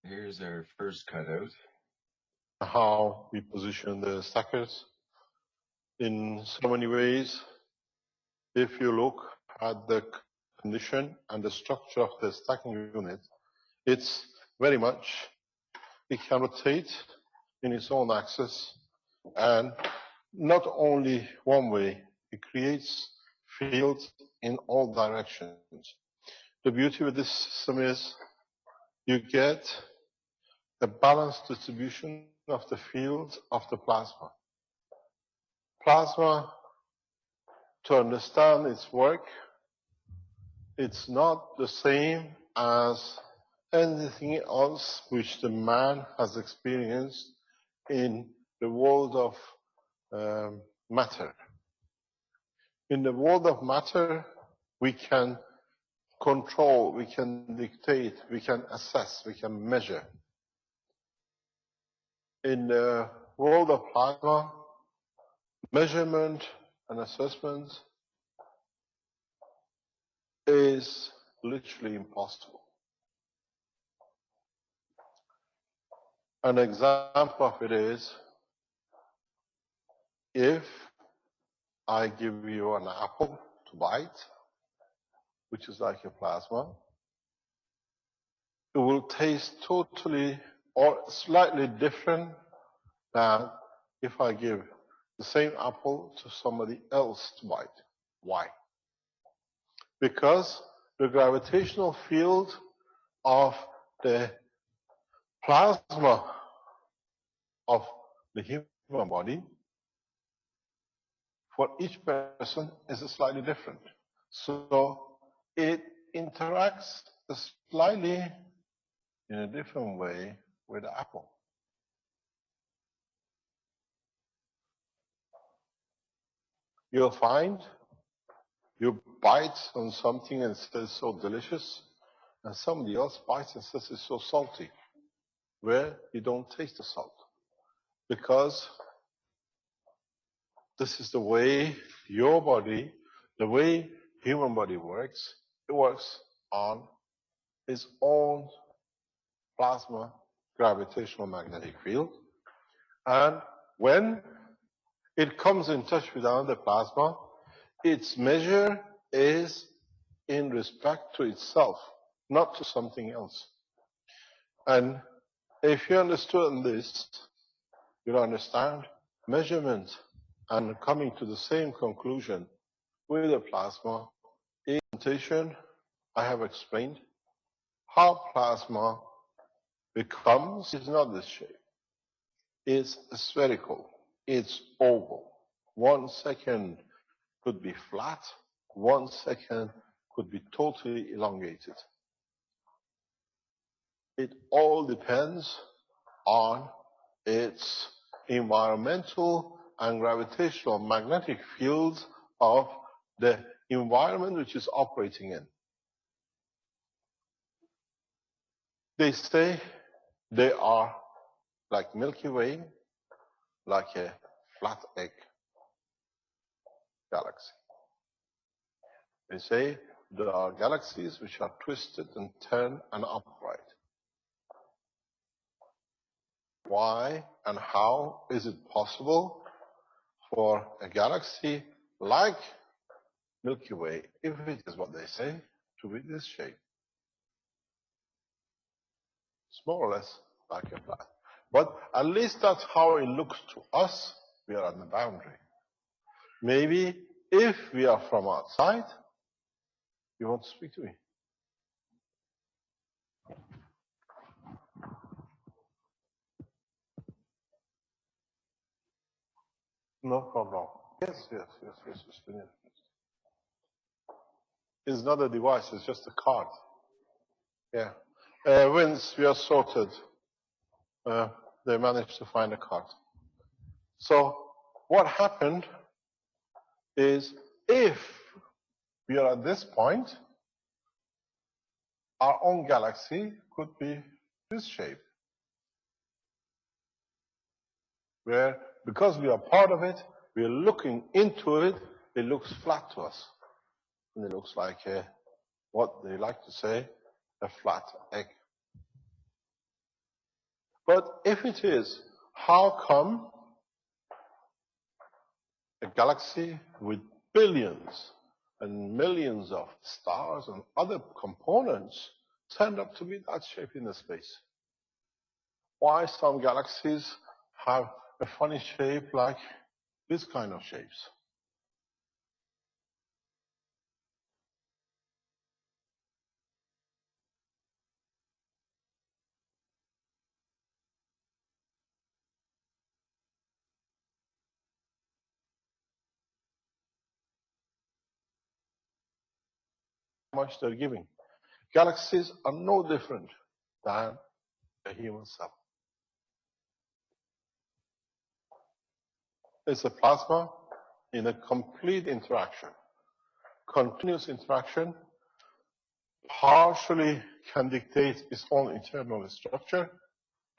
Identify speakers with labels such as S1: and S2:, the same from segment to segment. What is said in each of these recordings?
S1: Here's our first cutout.
S2: How we position the stackers in so many ways. If you look at the condition and the structure of the stacking unit, it's very much, it can rotate in its own axis, and not only one way, it creates fields in all directions. The beauty with this system is you get a balanced distribution of the fields of the plasma. Plasma, to understand its work, it's not the same as anything else which the man has experienced in the world of matter. In the world of matter, we can control, we can dictate, we can assess, we can measure. In the world of plasma, measurement and assessment is literally impossible. An example of it is, if I give you an apple to bite, which is like a plasma, it will taste totally or slightly different than if I give the same apple to somebody else to bite. Why? Because the gravitational field of the plasma of the human body for each person is slightly different. So it interacts slightly in a different way with the apple. You'll find you bite on something and says it's so delicious, and somebody else bites and says it's so salty, where you don't taste the salt. Because this is the way your body, the way human body works, it works on its own plasma gravitational magnetic field. And when it comes in touch with another plasma, its measure is in respect to itself, not to something else. And if you understood this, you'll understand measurement and coming to the same conclusion with the plasma. In the presentation, I have explained how plasma becomes, it's not this shape. It's spherical, it's oval. 1 second could be flat, 1 second could be totally elongated. It all depends on its environmental and gravitational magnetic fields of the environment which is operating in. They say they are like Milky Way, like a flat egg galaxy. They say there are galaxies which are twisted and turned and upright. Why and how is it possible for a galaxy like Milky Way, if it is what they say, to be this shape? It's more or less like a flat. But at least that's how it looks to us. We are on the boundary. Maybe if we are from outside, you want to speak to me? No problem. Yes. It's not a device, it's just a card. Yeah. Once we are sorted, they managed to find a card. So what happened is, if we are at this point, our own galaxy could be this shape, where because we are part of it, we are looking into it, it looks flat to us. And it looks like what they like to say, a flat egg. But if it is, how come a galaxy with billions and millions of stars and other components turned up to be that shape in the space? Why some galaxies have a funny shape like this kind of shapes? How much they're giving. Galaxies are no different than a human cell. It's a plasma in a complete interaction. Continuous interaction partially can dictate its own internal structure,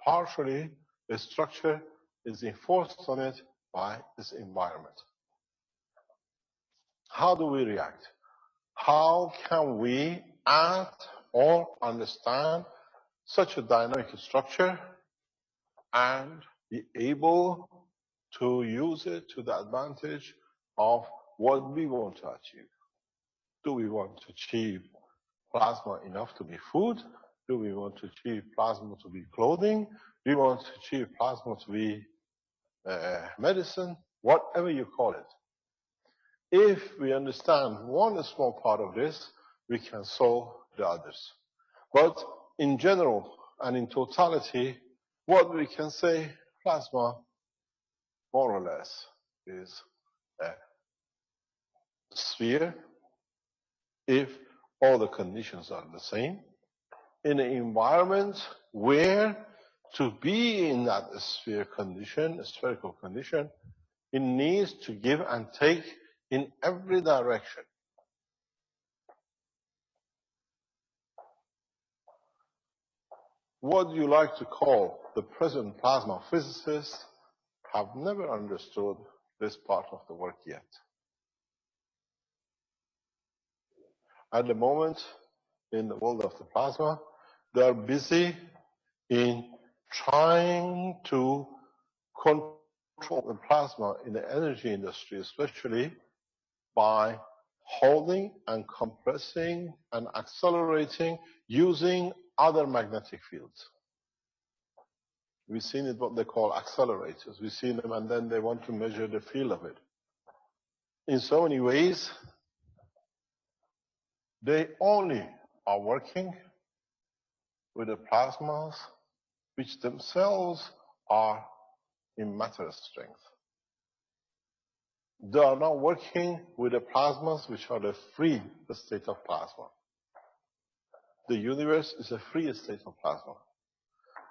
S2: partially the structure is enforced on it by its environment. How do we react? How can we act or understand such a dynamic structure and be able to use it to the advantage of what we want to achieve? Do we want to achieve plasma enough to be food? Do we want to achieve plasma to be clothing? Do we want to achieve plasma to be medicine? Whatever you call it. If we understand one small part of this, we can solve the others. But in general and in totality, what we can say, plasma, more or less, is a sphere if all the conditions are the same, in an environment where to be in that sphere condition, a spherical condition, it needs to give and take in every direction. What you like to call the present plasma physicists have never understood this part of the work yet. At the moment, in the world of the plasma, they are busy in trying to control the plasma in the energy industry, especially by holding and compressing and accelerating using other magnetic fields. We've seen it what they call accelerators. We've seen them and then they want to measure the field of it. In so many ways, they only are working with the plasmas which themselves are in matter strength. They are not working with the plasmas which are the free state of plasma. The universe is a free state of plasma.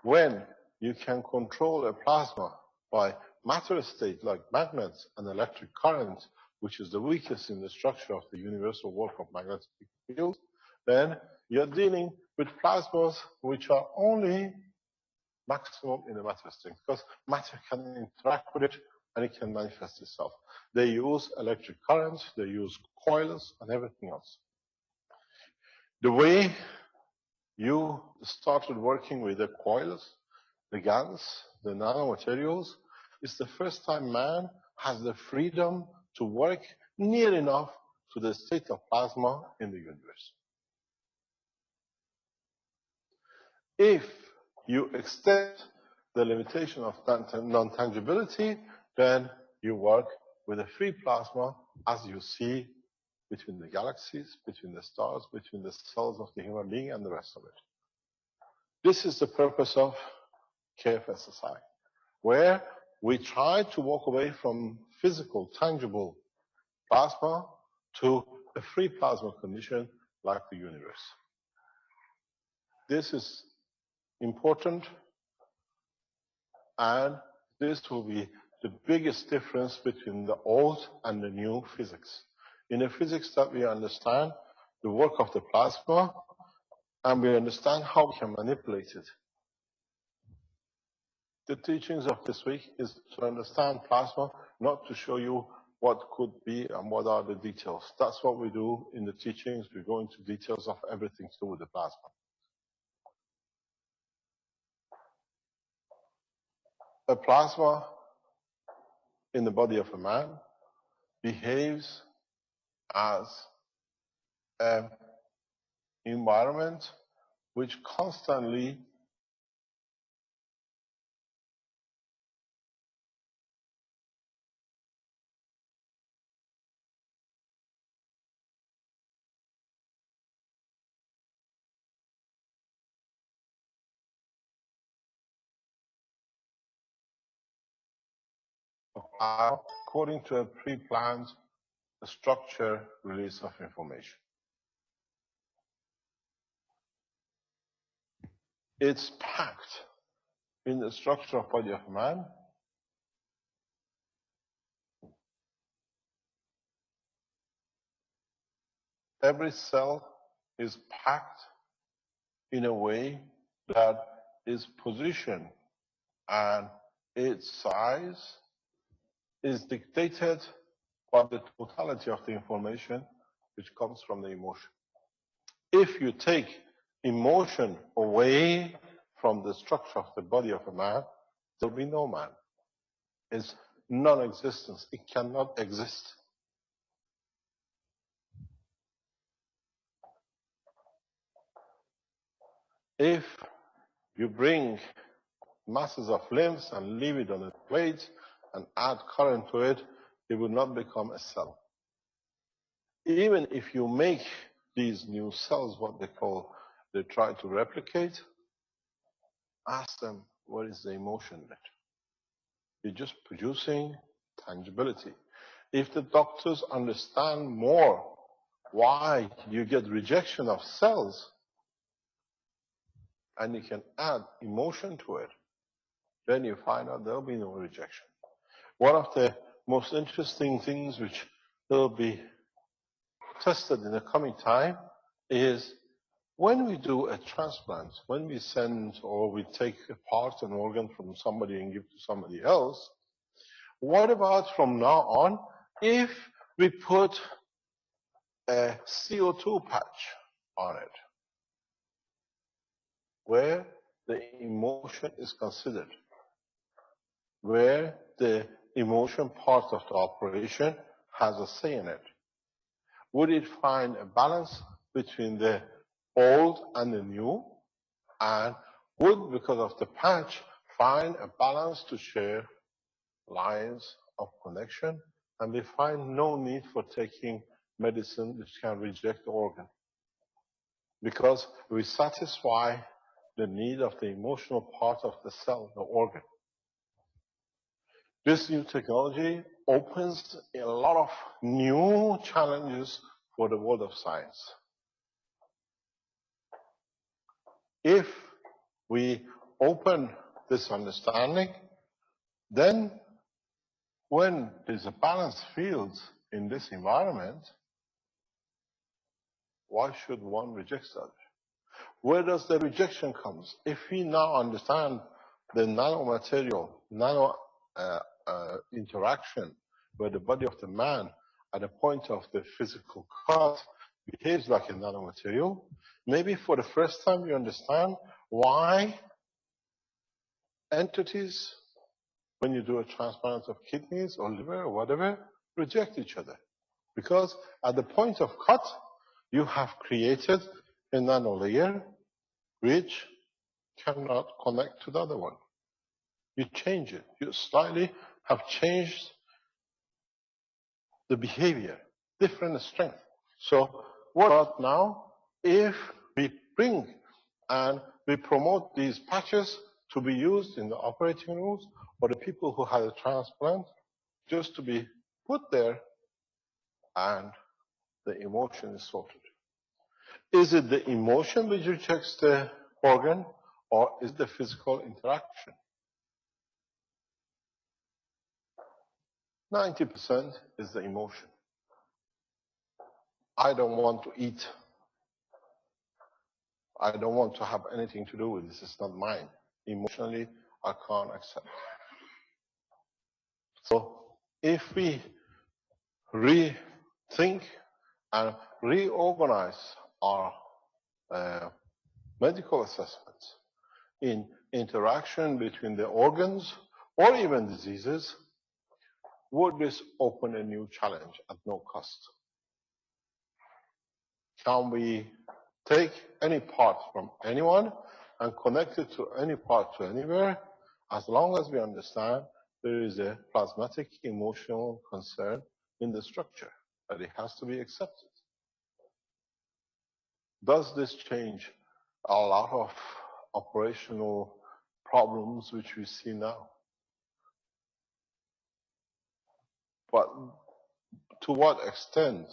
S2: When you can control a plasma by matter state like magnets and electric current, which is the weakest in the structure of the universal work of magnetic fields, then you're dealing with plasmas which are only maximum in the matter state, because matter can interact with it and it can manifest itself. They use electric currents, they use coils and everything else. The way you started working with the coils, the GaNs, the nanomaterials, is the first time man has the freedom to work near enough to the state of plasma in the universe. If you extend the limitation of non-tangibility, then you work with a free plasma as you see between the galaxies, between the stars, between the cells of the human being and the rest of it. This is the purpose of KFSSI, where we try to walk away from physical, tangible plasma to a free plasma condition like the universe. This is important, and this will be the biggest difference between the old and the new physics. In the physics that we understand the work of the plasma, and we understand how we can manipulate it. The teachings of this week is to understand plasma, not to show you what could be and what are the details. That's what we do in the teachings. We go into details of everything to do with the plasma. A plasma in the body of a man behaves as an environment which constantly according to a pre-planned structure release of information. It's packed in the structure of body of man. Every cell is packed in a way that its position and its size is dictated by the totality of the information which comes from the emotion. If you take emotion away from the structure of the body of a man, there will be no man. It's non-existence. It cannot exist. If you bring masses of limbs and leave it on a plate and add current to it, it will not become a cell. Even if you make these new cells, what they try to replicate, ask them, what is the emotion in it? You're just producing tangibility. If the doctors understand more why you get rejection of cells, and you can add emotion to it, then you find out there'll be no rejection. One of the most interesting things which will be tested in the coming time is when we do a transplant, when we send or we take a part, an organ from somebody and give to somebody else, what about from now on if we put a CO2 patch on it, where the emotion is considered, where the emotion part of the operation has a say in it? Would it find a balance between the old and the new? And would, because of the patch, find a balance to share lines of connection? And we find no need for taking medicine which can reject the organ, because we satisfy the need of the emotional part of the cell, the organ. This new technology opens a lot of new challenges for the world of science. If we open this understanding, then when there's a balanced field in this environment, why should one reject that? Where does the rejection come? If we now understand the nanomaterial, interaction, where the body of the man at the point of the physical cut behaves like a nanomaterial, maybe for the first time you understand why entities, when you do a transplant of kidneys or liver or whatever, reject each other. Because at the point of cut, you have created a nanolayer which cannot connect to the other one. You change it. You slightly have changed the behavior, different strength. So what about now if we bring and we promote these patches to be used in the operating rooms for the people who had a transplant, just to be put there and the emotion is sorted? Is it the emotion which rejects the organ, or is it the physical interaction? 90% is the emotion. I don't want to eat. I don't want to have anything to do with this. It's not mine. Emotionally, I can't accept. So if we rethink and reorganize our medical assessments in interaction between the organs, or even diseases, would this open a new challenge at no cost? Can we take any part from anyone and connect it to any part to anywhere, as long as we understand there is a plasmatic emotional concern in the structure, that it has to be accepted? Does this change a lot of operational problems which we see now? But to what extent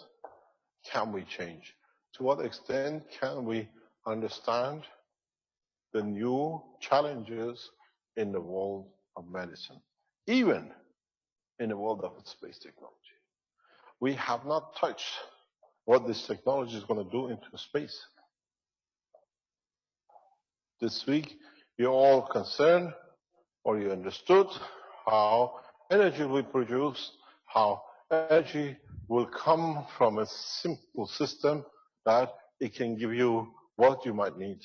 S2: can we change? To what extent can we understand the new challenges in the world of medicine, even in the world of space technology? We have not touched what this technology is going to do into space. This week, you're all concerned, or you understood how energy will be produced, how energy will come from a simple system that it can give you what you might need.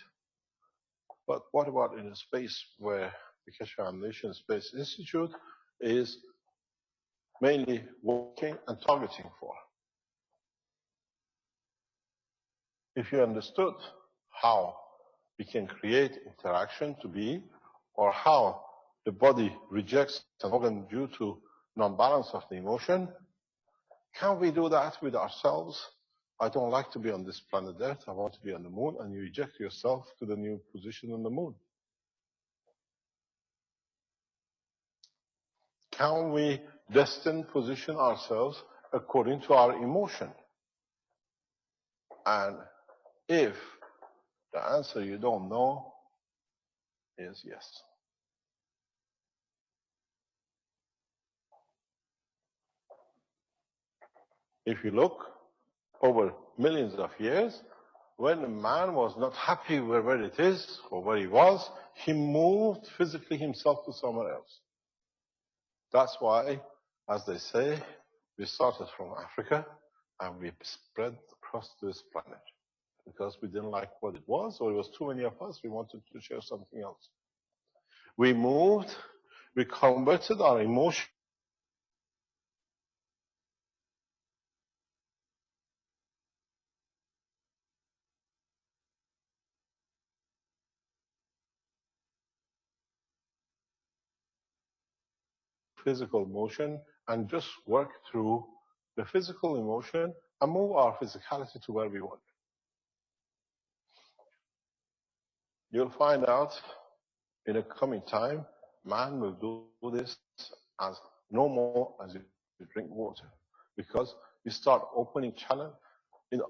S2: But what about in a space where the Keshe Foundation Space Institute is mainly working and targeting for? If you understood how we can create interaction to be, or how the body rejects an organ due to non-balance of the emotion, can we do that with ourselves? I don't like to be on this planet Earth, I want to be on the moon, and you reject yourself to the new position on the moon. Can we position ourselves according to our emotion? And if the answer you don't know is yes. If you look over millions of years, when a man was not happy where it is or where he was, he moved physically himself to somewhere else. That's why, as they say, we started from Africa and we spread across this planet, because we didn't like what it was, or it was too many of us, we wanted to share something else. We moved, we converted our emotion physical motion and just work through the physical emotion and move our physicality to where we want. You'll find out in a coming time, man will do this as no more as you drink water, because we start opening channel in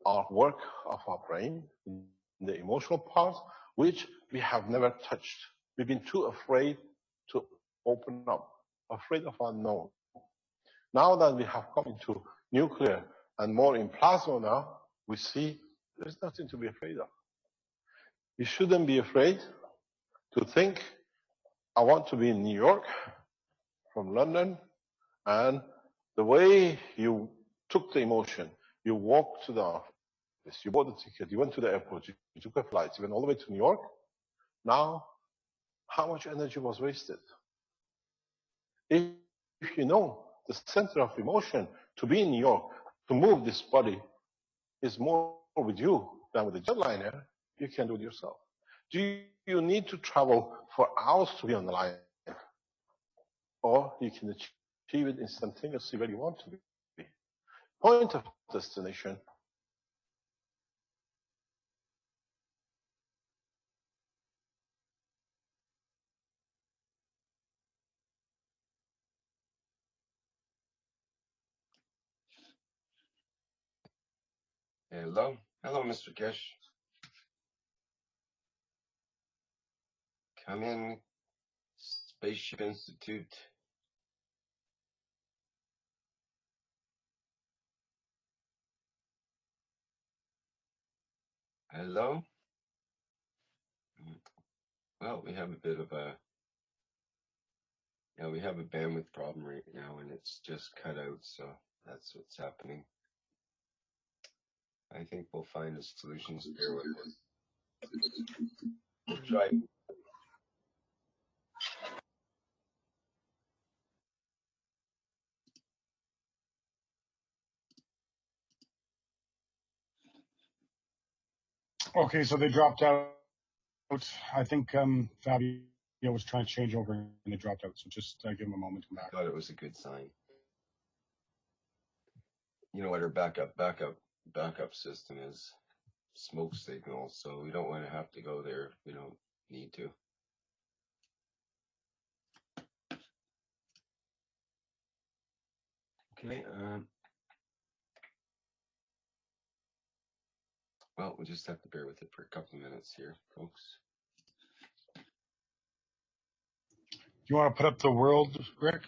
S2: our work of our brain, in the emotional part, which we have never touched. We've been too afraid to open up, afraid of unknown. Now that we have come into nuclear and more in plasma now, we see there's nothing to be afraid of. You shouldn't be afraid to think, I want to be in New York from London, and the way you took the emotion, you walked to the office, you bought the ticket, you went to the airport, you took a flight, you went all the way to New York. Now, how much energy was wasted? If you know the center of emotion to be in New York, to move this body is more with you than with the jetliner, you can do it yourself. Do you need to travel for hours to be on the line? Or you can achieve it instantaneously where you want to be. Point of destination.
S1: Hello. Hello, Mr. Kesh. Come in, Spaceship Institute. Hello. Well, we have a bit of a, we have a bandwidth problem right now, and it's just cut out, so that's what's happening. I think we'll find the solutions there with it. We'll try.
S3: Okay, so they dropped out. I think Fabio was trying to change over and they dropped out. So just give him a moment to come
S1: I
S3: back.
S1: thought it was a good sign. You know what our backup system is? Smoke signal, so we don't want to have to go there if we don't need to. Okay, well, we'll just have to bear with it for a couple of minutes here, folks.
S3: You want to put up the world, Rick?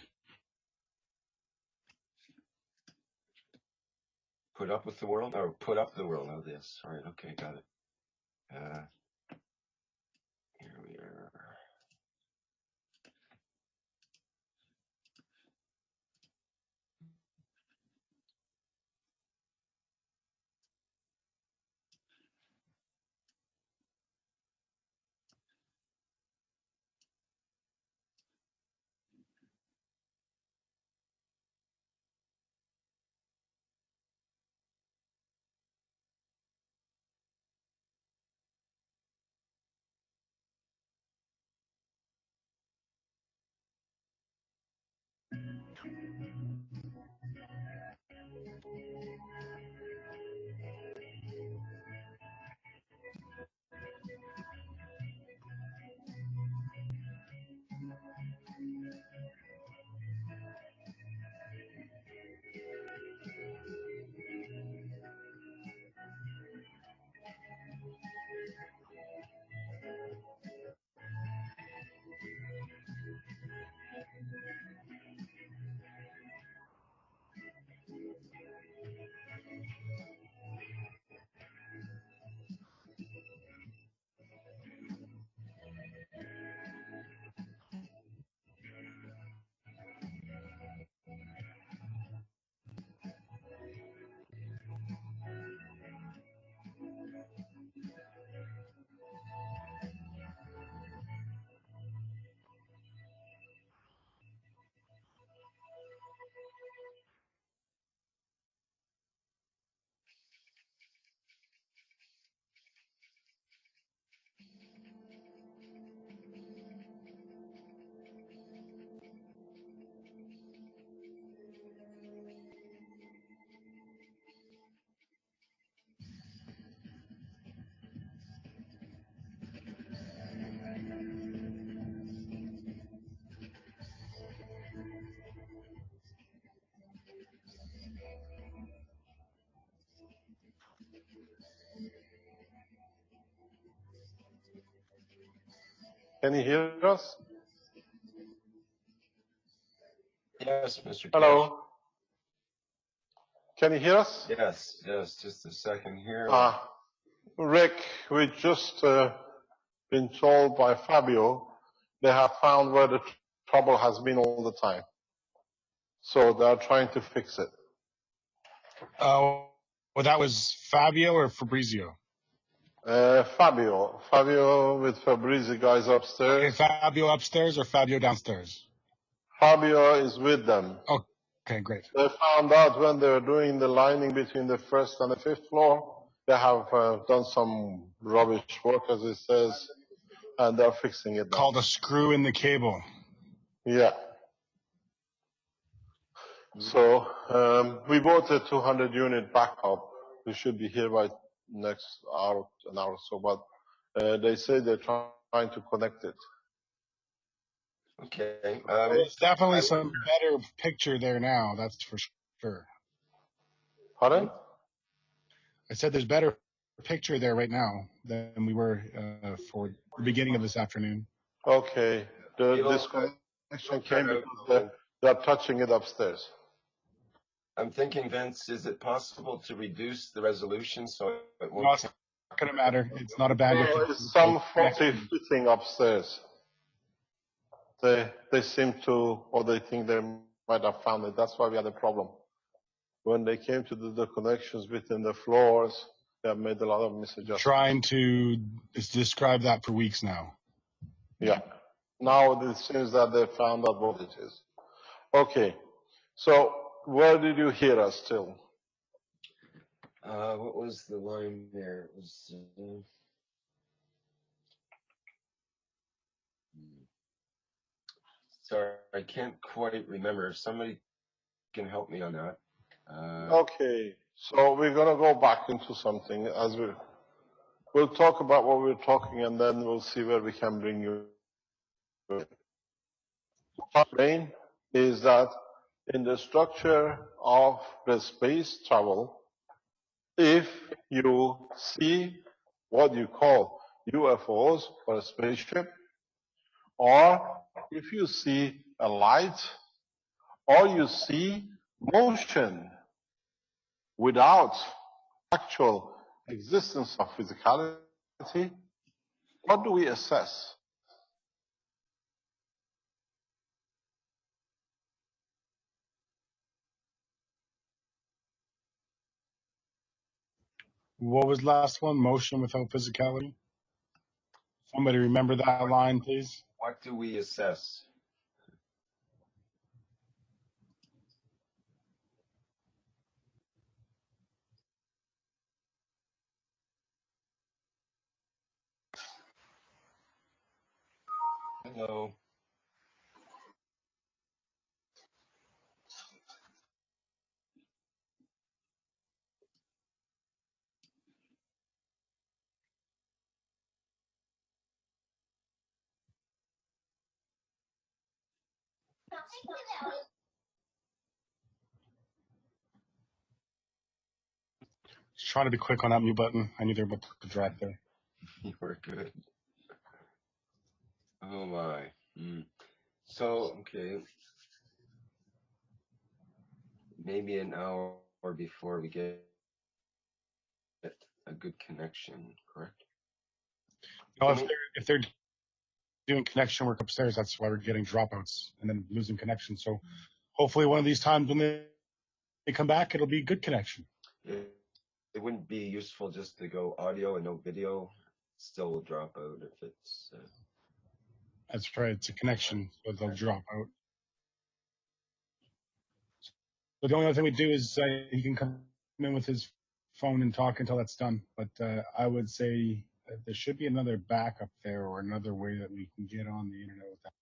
S1: Put up with the world, or put up the world. Oh, this. All right, okay, got it. Here we are.
S2: Can you hear us?
S1: Yes, Mr. Cash.
S2: Hello. Can you hear us?
S1: Yes, just a second here.
S2: Rick, we just been told by Fabio they have found where the trouble has been all the time. So they're trying to fix it.
S3: Well, that was Fabio or Fabrizio?
S2: Fabio with Fabrizio guys upstairs.
S3: Okay, Fabio upstairs or Fabio downstairs?
S2: Fabio is with them.
S3: Okay, great.
S2: They found out when they were doing the lining between the first and the fifth floor, they have done some rubbish work, as it says, and they're fixing it now.
S3: Called a screw in the cable.
S2: Yeah. So we bought a 200 unit backup. We should be here by next hour, an hour or so, but they say they're trying to connect it.
S1: Okay.
S3: There's definitely some better picture there now, that's for sure.
S2: Pardon?
S3: I said there's better picture there right now than we were for the beginning of this afternoon.
S2: Okay. This connection came because they're touching it upstairs.
S1: I'm thinking, Vince, is it possible to reduce the resolution so it won't?
S3: No, it's not going to matter. It's not a bad
S2: No, it's some faulty fitting upstairs. They seem to, or they think they might have found it. That's why we had a problem. When they came to do the connections between the floors, they have made a lot of misadjustments.
S3: Trying to describe that for weeks now.
S2: Yeah. Now it seems that they found out what it is. Okay. So where did you hear us till?
S1: What was the line there? It was, sorry, I can't quite remember. If somebody can help me on that.
S2: Okay, so we're going to go back into something as we'll talk about what we're talking, and then we'll see where we can bring you. What I'm saying is that in the structure of the space travel, if you see what you call UFOs or a spaceship, or if you see a light, or you see motion without actual existence of physicality, what do we assess?
S3: What was the last one? Motion without physicality? Somebody remember that line, please?
S1: What do we assess? Hello.
S3: Just trying to be quick on that mute button. I knew they were about to drop there.
S1: You were good. Oh my. So, okay. Maybe an hour before we get a good connection, correct?
S3: No, if they're doing connection work upstairs, that's why we're getting dropouts and then losing connection. So hopefully one of these times when they come back, it'll be good connection.
S1: It wouldn't be useful just to go audio and no video. Still will drop out if it's.
S3: That's right. It's a connection, so they'll drop out. But the only other thing we do is he can come in with his phone and talk until that's done. But I would say there should be another backup there or another way that we can get on the internet with that.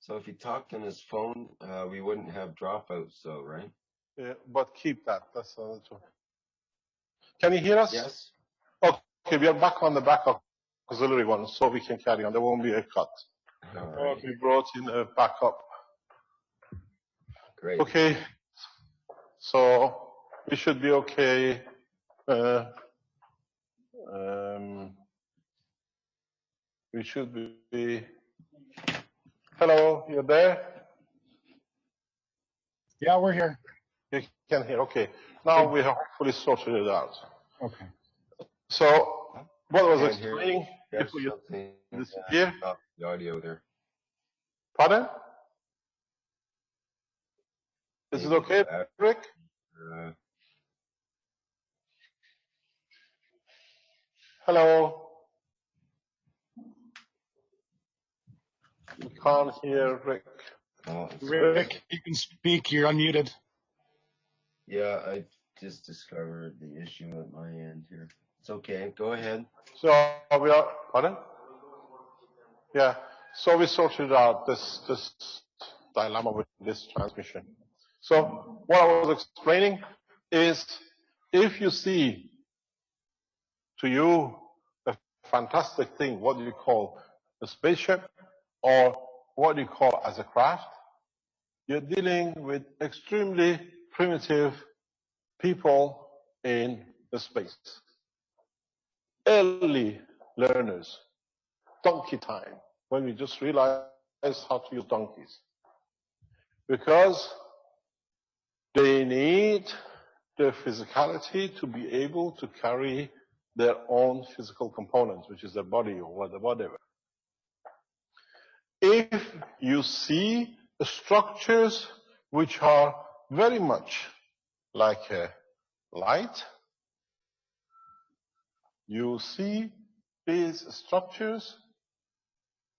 S1: So if he talked on his phone, we wouldn't have dropouts, though, right?
S2: Yeah, but keep that. That's another one. Can you hear us?
S1: Yes.
S2: Okay, we are back on the backup auxiliary one, so we can carry on. There won't be a cut.
S1: All right.
S2: We brought in a backup.
S1: Great.
S2: Okay, so we should be okay. We should be. Hello, you're there?
S3: Yeah, we're here.
S2: You can hear. Okay. Now we have hopefully sorted it out.
S3: Okay.
S2: So what I was
S1: Can't hear
S2: explaining
S1: There's
S2: before you
S1: something
S2: disappear.
S1: off the audio there.
S2: Pardon? Is it
S1: Maybe
S2: okay,
S1: the
S2: Rick? Hello. We can't hear Rick.
S3: Rick, you can speak. You're unmuted.
S1: Yeah, I just discovered the issue at my end here. It's okay. Go ahead.
S2: So we are. Pardon? Yeah. So we sorted out this dilemma with this transmission. So what I was explaining is, if you see to you a fantastic thing, what do you call a spaceship, or what do you call as a craft, you're dealing with extremely primitive people in the space. Early learners, donkey time, when we just realized how to use donkeys. Because they need the physicality to be able to carry their own physical components, which is their body or whatever. If you see the structures which are very much like a light, you see these structures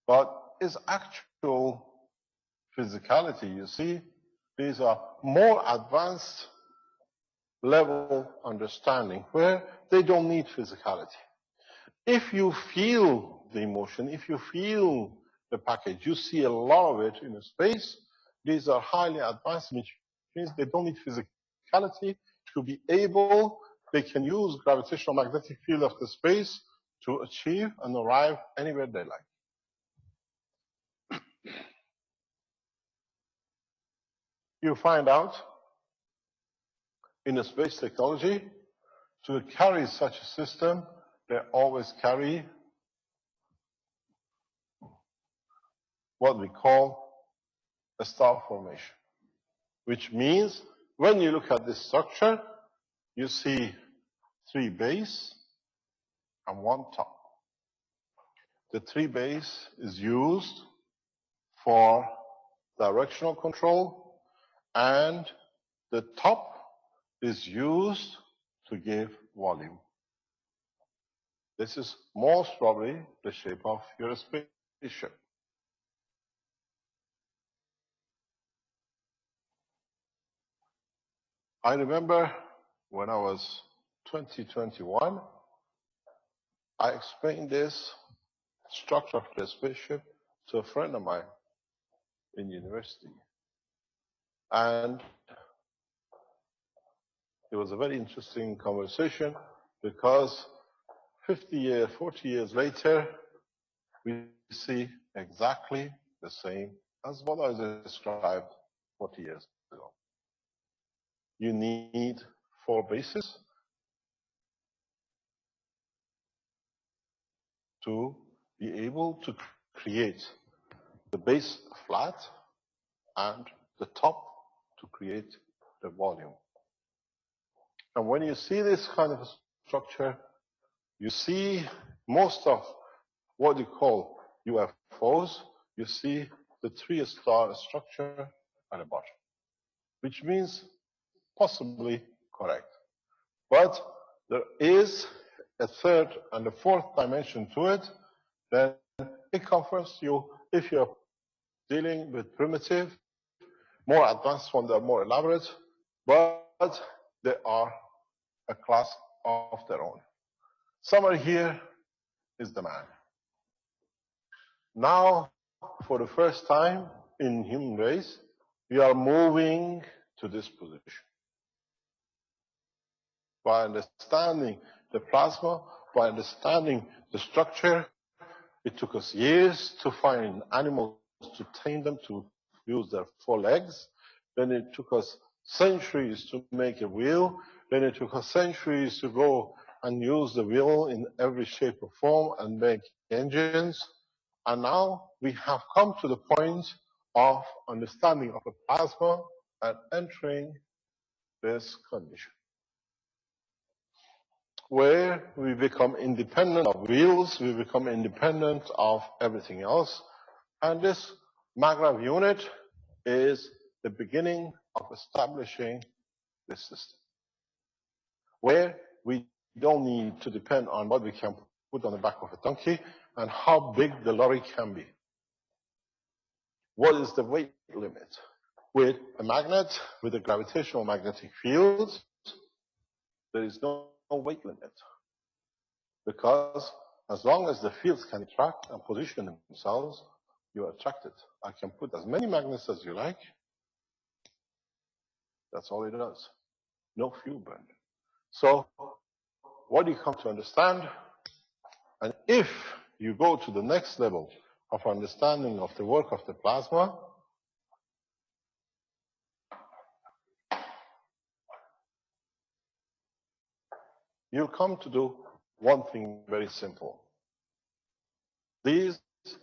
S2: but its actual physicality, you see, these are more advanced level understanding where they don't need physicality. If you feel the emotion, if you feel the package, you see a lot of it in a space. These are highly advanced, which means they don't need physicality to be able, they can use gravitational magnetic field of the space to achieve and arrive anywhere they like. You find out in a space technology, to carry such a system, they always carry what we call a star formation, which means when you look at this structure, you see 3 base and 1 top. The 3 base is used for directional control, and the top is used to give volume. This is most probably the shape of your spaceship. I remember when I was 21, I explained this structure of the spaceship to a friend of mine in university. And it was a very interesting conversation because 50 years, 40 years later, we see exactly the same as what I described 40 years ago. You need 4 bases to be able to create the base flat and the top to create the volume. And when you see this kind of structure, you see most of what you call UFOs, you see the 3-star structure at the bottom, which means possibly correct. But there is a 3rd and a 4th dimension to it, then it confirms you if you're dealing with primitive, more advanced ones are more elaborate, but they are a class of their own. Somewhere here is the man. Now, for the first time in human race, we are moving to this position. By understanding the plasma, by understanding the structure, it took us years to find animals to tame them to use their 4 legs. Then it took us centuries to make a wheel. Then it took us centuries to go and use the wheel in every shape or form and make engines. And now we have come to the point of understanding of the plasma and entering this condition, where we become independent of wheels, we become independent of everything else. And this maglev unit is the beginning of establishing this system, where we don't need to depend on what we can put on the back of a donkey and how big the lorry can be. What is the weight limit? With a magnet, with a gravitational magnetic field, there is no weight limit. Because as long as the fields can attract and position themselves, you are attracted. I can put as many magnets as you like. That's all it does. No fuel burned. So what you come to understand, and if you go to the next level of understanding of the work of the plasma, you'll come to do one thing very simple. These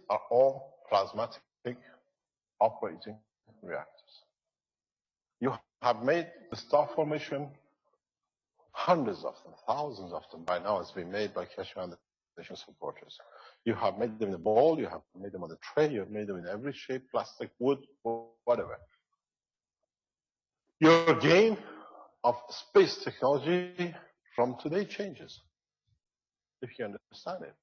S2: are all plasmatic operating reactors. You have made the star formation, hundreds of them, thousands of them by now has been made by Keshe Foundation supporters. You have made them in a ball, you have made them on a tray, you have made them in every shape, plastic, wood, whatever. Your game of space technology from today changes, if you understand it.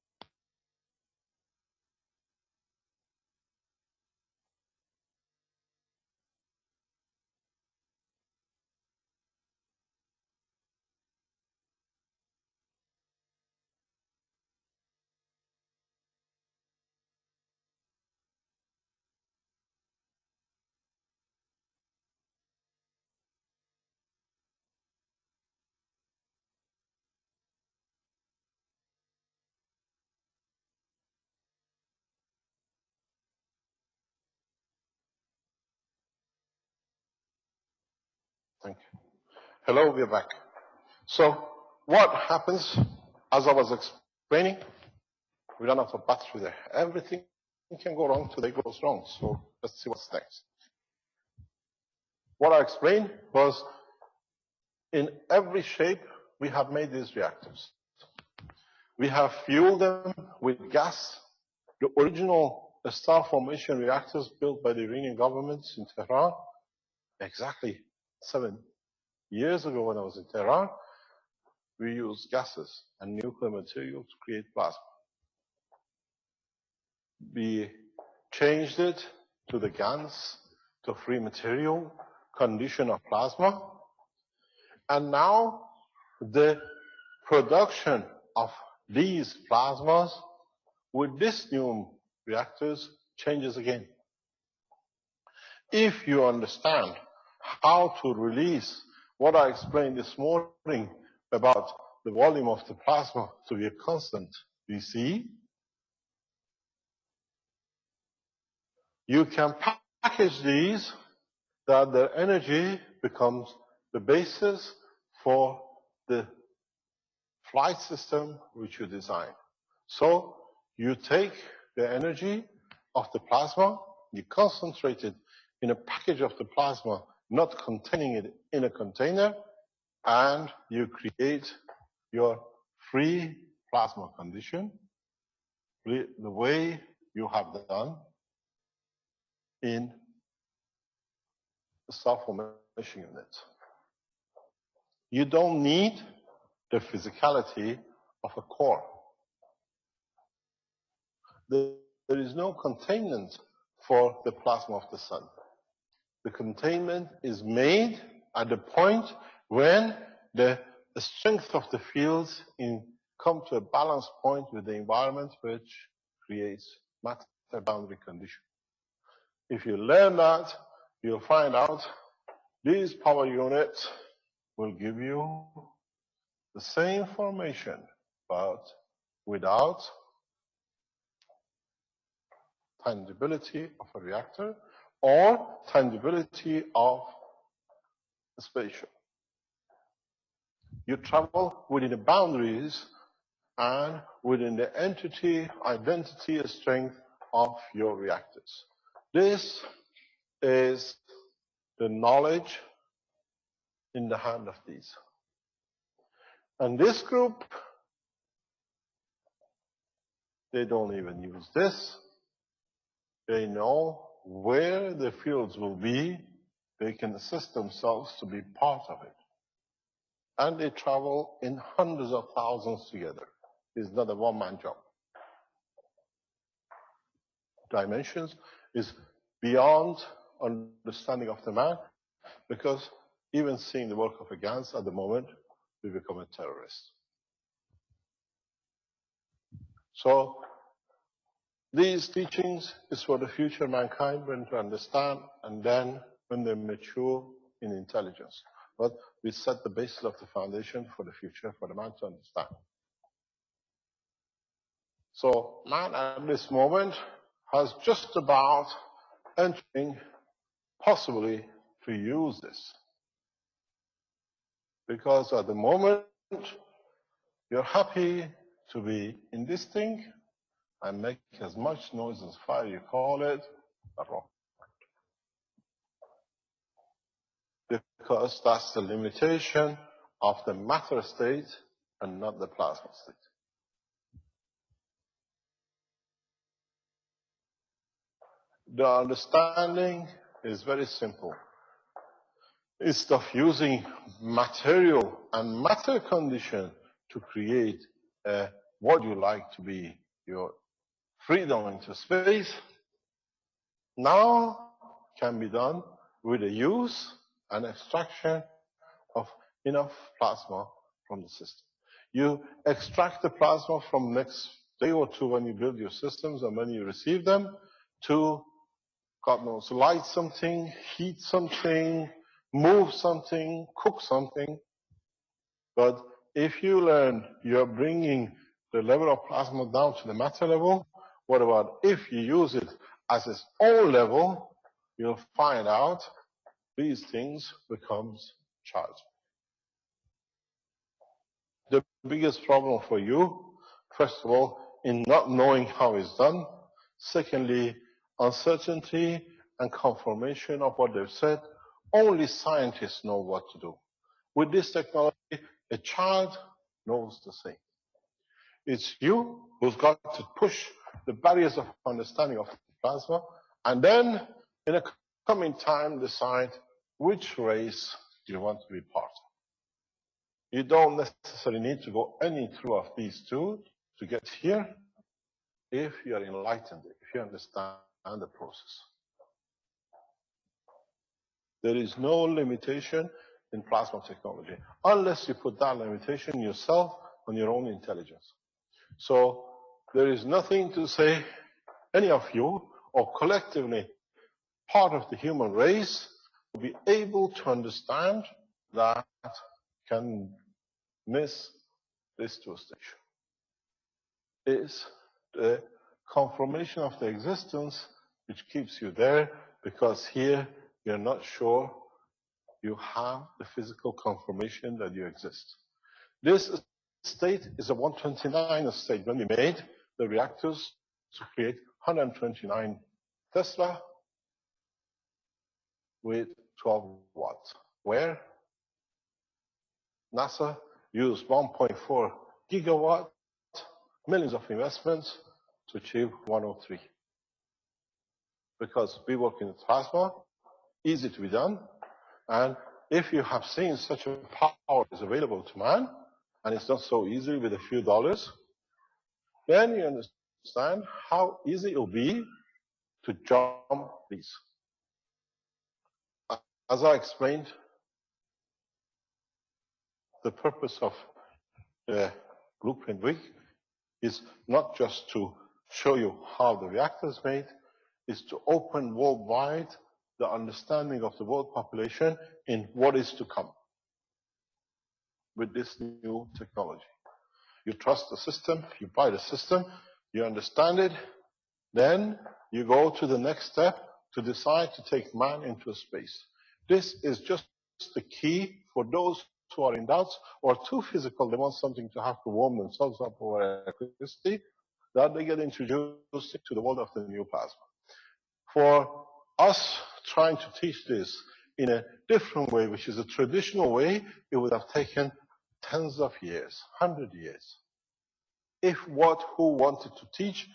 S2: Thank you. Hello, we're back. So what happens, as I was explaining, we don't have to pass through there. Everything can go wrong today goes wrong. So let's see what's next. What I explained was in every shape we have made these reactors. We have fueled them with gas. The original star formation reactors built by the Iranian government in Tehran, exactly 7 years ago when I was in Tehran, we used gases and nuclear material to create plasma. We changed it to the GANs, to free material condition of plasma. And now the production of these plasmas with these new reactors changes again. If you understand how to release what I explained this morning about the volume of the plasma to be a constant Vc, you can package these that their energy becomes the basis for the flight system which you design. So you take the energy of the plasma, you concentrate it in a package of the plasma, not containing it in a container, and you create your free plasma condition the way you have done in the star formation unit. You don't need the physicality of a core. There is no containment for the plasma of the sun. The containment is made at the point when the strength of the fields come to a balance point with the environment, which creates matter boundary condition. If you learn that, you'll find out these power units will give you the same formation, but without tangibility of a reactor or tangibility of a spaceship. You travel within the boundaries and within the entity, identity, and strength of your reactors. This is the knowledge in the hand of these. And this group, they don't even use this. They know where the fields will be. They can assist themselves to be part of it. And they travel in hundreds of thousands together. It's not a one-man job. Dimensions is beyond understanding of the man, because even seeing the work of a GANs at the moment, we become a terrorist. So these teachings is for the future mankind when to understand, and then when they mature in intelligence. But we set the basis of the foundation for the future for the man to understand. So man at this moment has just about entering possibly to use this. Because at the moment, you're happy to be in this thing and make as much noise as fire, you call it, a rocket. Because that's the limitation of the matter state and not the plasma state. The understanding is very simple. Instead of using material and matter condition to create what you like to be your freedom into space, now can be done with the use and extraction of enough plasma from the system. You extract the plasma from next day or two when you build your systems and when you receive them to, God knows, light something, heat something, move something, cook something. But if you learn you're bringing the level of plasma down to the matter level, what about if you use it as its own level, you'll find out these things becomes charge. The biggest problem for you, first of all, in not knowing how it's done. Secondly, uncertainty and confirmation of what they've said. Only scientists know what to do. With this technology, a child knows the same. It's you who's got to push the barriers of understanding of plasma, and then in a coming time decide which race you want to be part of. You don't necessarily need to go any through of these two to get here if you are enlightened, if you understand the process. There is no limitation in plasma technology unless you put that limitation yourself on your own intelligence. So there is nothing to say any of you or collectively part of the human race will be able to understand that can miss this two station. Is the confirmation of the existence which keeps you there, because here you're not sure you have the physical confirmation that you exist. This state is a 129 state. When we made the reactors to create 129 Tesla with 12 watts, where NASA used 1.4 gigawatt, millions of investments to achieve 103. Because we work in plasma, easy to be done, and if you have seen such a power is available to man, and it's not so easy with a few dollars, then you understand how easy it will be to jump these. As I explained, the purpose of the Blueprint Week is not just to show you how the reactor is made, is to open worldwide the understanding of the world population in what is to come with this new technology. You trust the system, you buy the system, you understand it, then you go to the next step to decide to take man into space. This is just the key for those who are in doubts or too physical, they want something to have to warm themselves up over electricity, that they get introduced to the world of the new plasma. For us trying to teach this in a different way, which is a traditional way, it would have taken tens of years, 100 years. If who wanted to teach,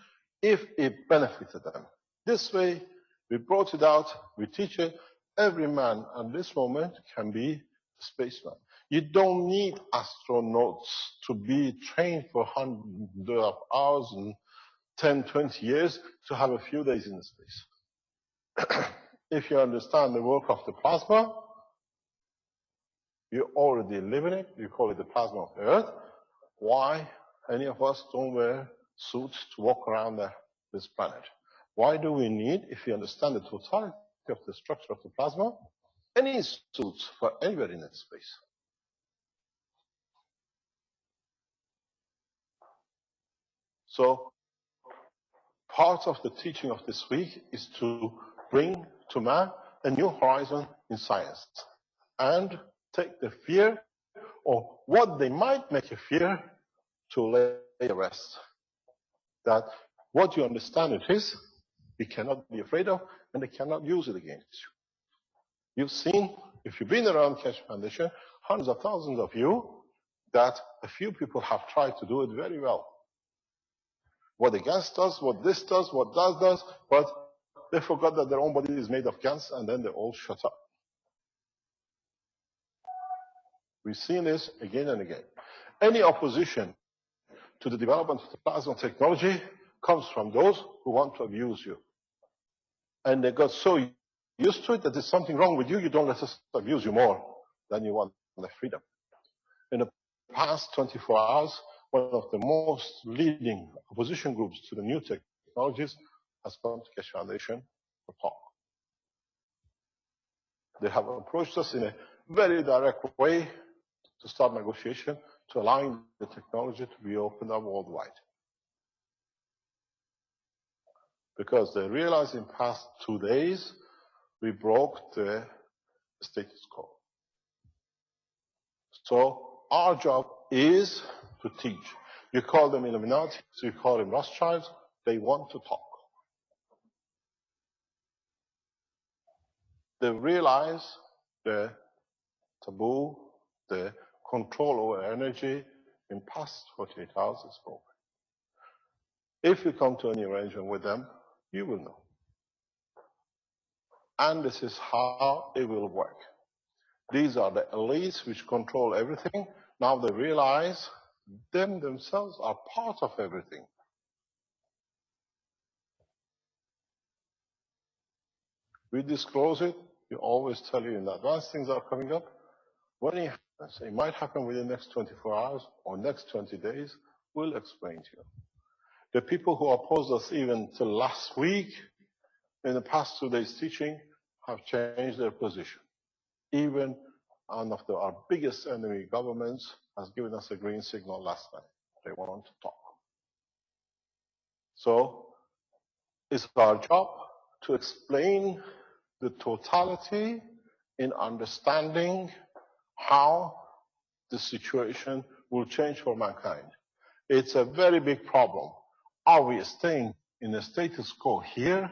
S2: if it benefited them. This way, we brought it out, we teach it, every man at this moment can be a spaceman. You don't need astronauts to be trained for hundreds of hours and 10, 20 years to have a few days in space. If you understand the work of the plasma, you already live in it, you call it the plasma of the Earth. Why any of us don't wear suits to walk around this planet? Why do we need, if you understand the totality of the structure of the plasma, any suits for anybody in that space? So part of the teaching of this week is to bring to man a new horizon in science and take the fear or what they might make you fear to lay to rest. That what you understand it is, you cannot be afraid of, and they cannot use it against you. You've seen, if you've been around Keshe Foundation, hundreds of thousands of you, that a few people have tried to do it very well. What the gas does, what this does, what that does, but they forgot that their own body is made of gas, and then they all shut up. We've seen this again and again. Any opposition to the development of the plasma technology comes from those who want to abuse you. And they got so used to it that there's something wrong with you, you don't let us abuse you more than you want the freedom. In the past 24 hours, one of the most leading opposition groups to the new technologies has come to Keshe Foundation for talk. They have approached us in a very direct way to start negotiation to allow the technology to be opened up worldwide. Because they realized in past 2 days, we broke the status quo. So our job is to teach. You call them Illuminati, so you call them Rothschilds, they want to talk. They realize the taboo, the control over energy in past 48 hours is broken. If you come to any arrangement with them, you will know. And this is how it will work. These are the elites which control everything. Now they realize them themselves are part of everything. We disclose it. We always tell you in advance things are coming up. When it happens, it might happen within the next 24 hours or next 20 days. We'll explain to you. The people who opposed us even till last week, in the past 2 days teaching, have changed their position. Even one of our biggest enemy governments has given us a green signal last night. They want to talk. So it's our job to explain the totality in understanding how the situation will change for mankind. It's a very big problem. Are we staying in the status quo here,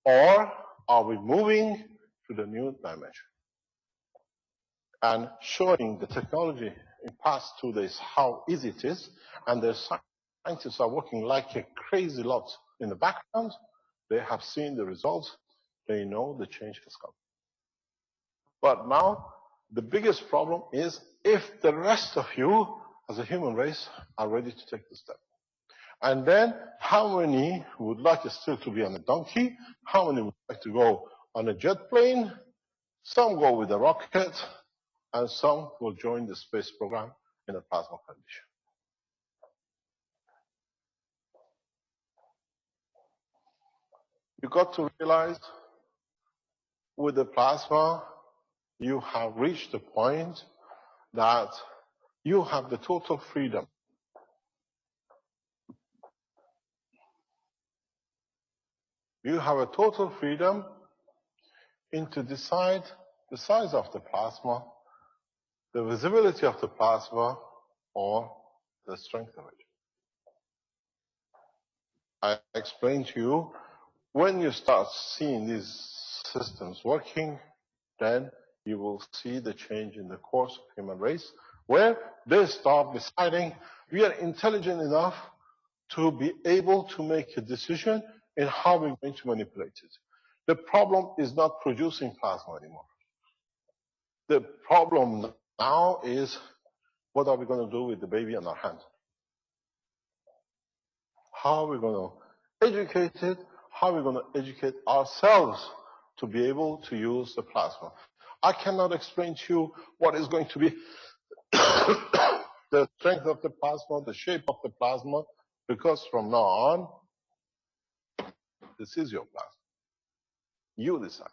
S2: or are we moving to the new dimension? And showing the technology in past 2 days how easy it is, and the scientists are working like a crazy lot in the background. They have seen the results. They know the change has come. But now, the biggest problem is if the rest of you, as a human race, are ready to take the step. And then, how many would like still to be on a donkey? How many would like to go on a jet plane? Some go with a rocket, and some will join the space program in a plasma condition. You got to realize with the plasma, you have reached the point that you have the total freedom. You have a total freedom to decide the size of the plasma, the visibility of the plasma, or the strength of it. I explained to you, when you start seeing these systems working, then you will see the change in the course of human race, where they start deciding we are intelligent enough to be able to make a decision in how we're going to manipulate it. The problem is not producing plasma anymore. The problem now is, what are we going to do with the baby in our hand? How are we going to educate it? How are we going to educate ourselves to be able to use the plasma? I cannot explain to you what is going to be the strength of the plasma, the shape of the plasma, because from now on, this is your plasma. You decide.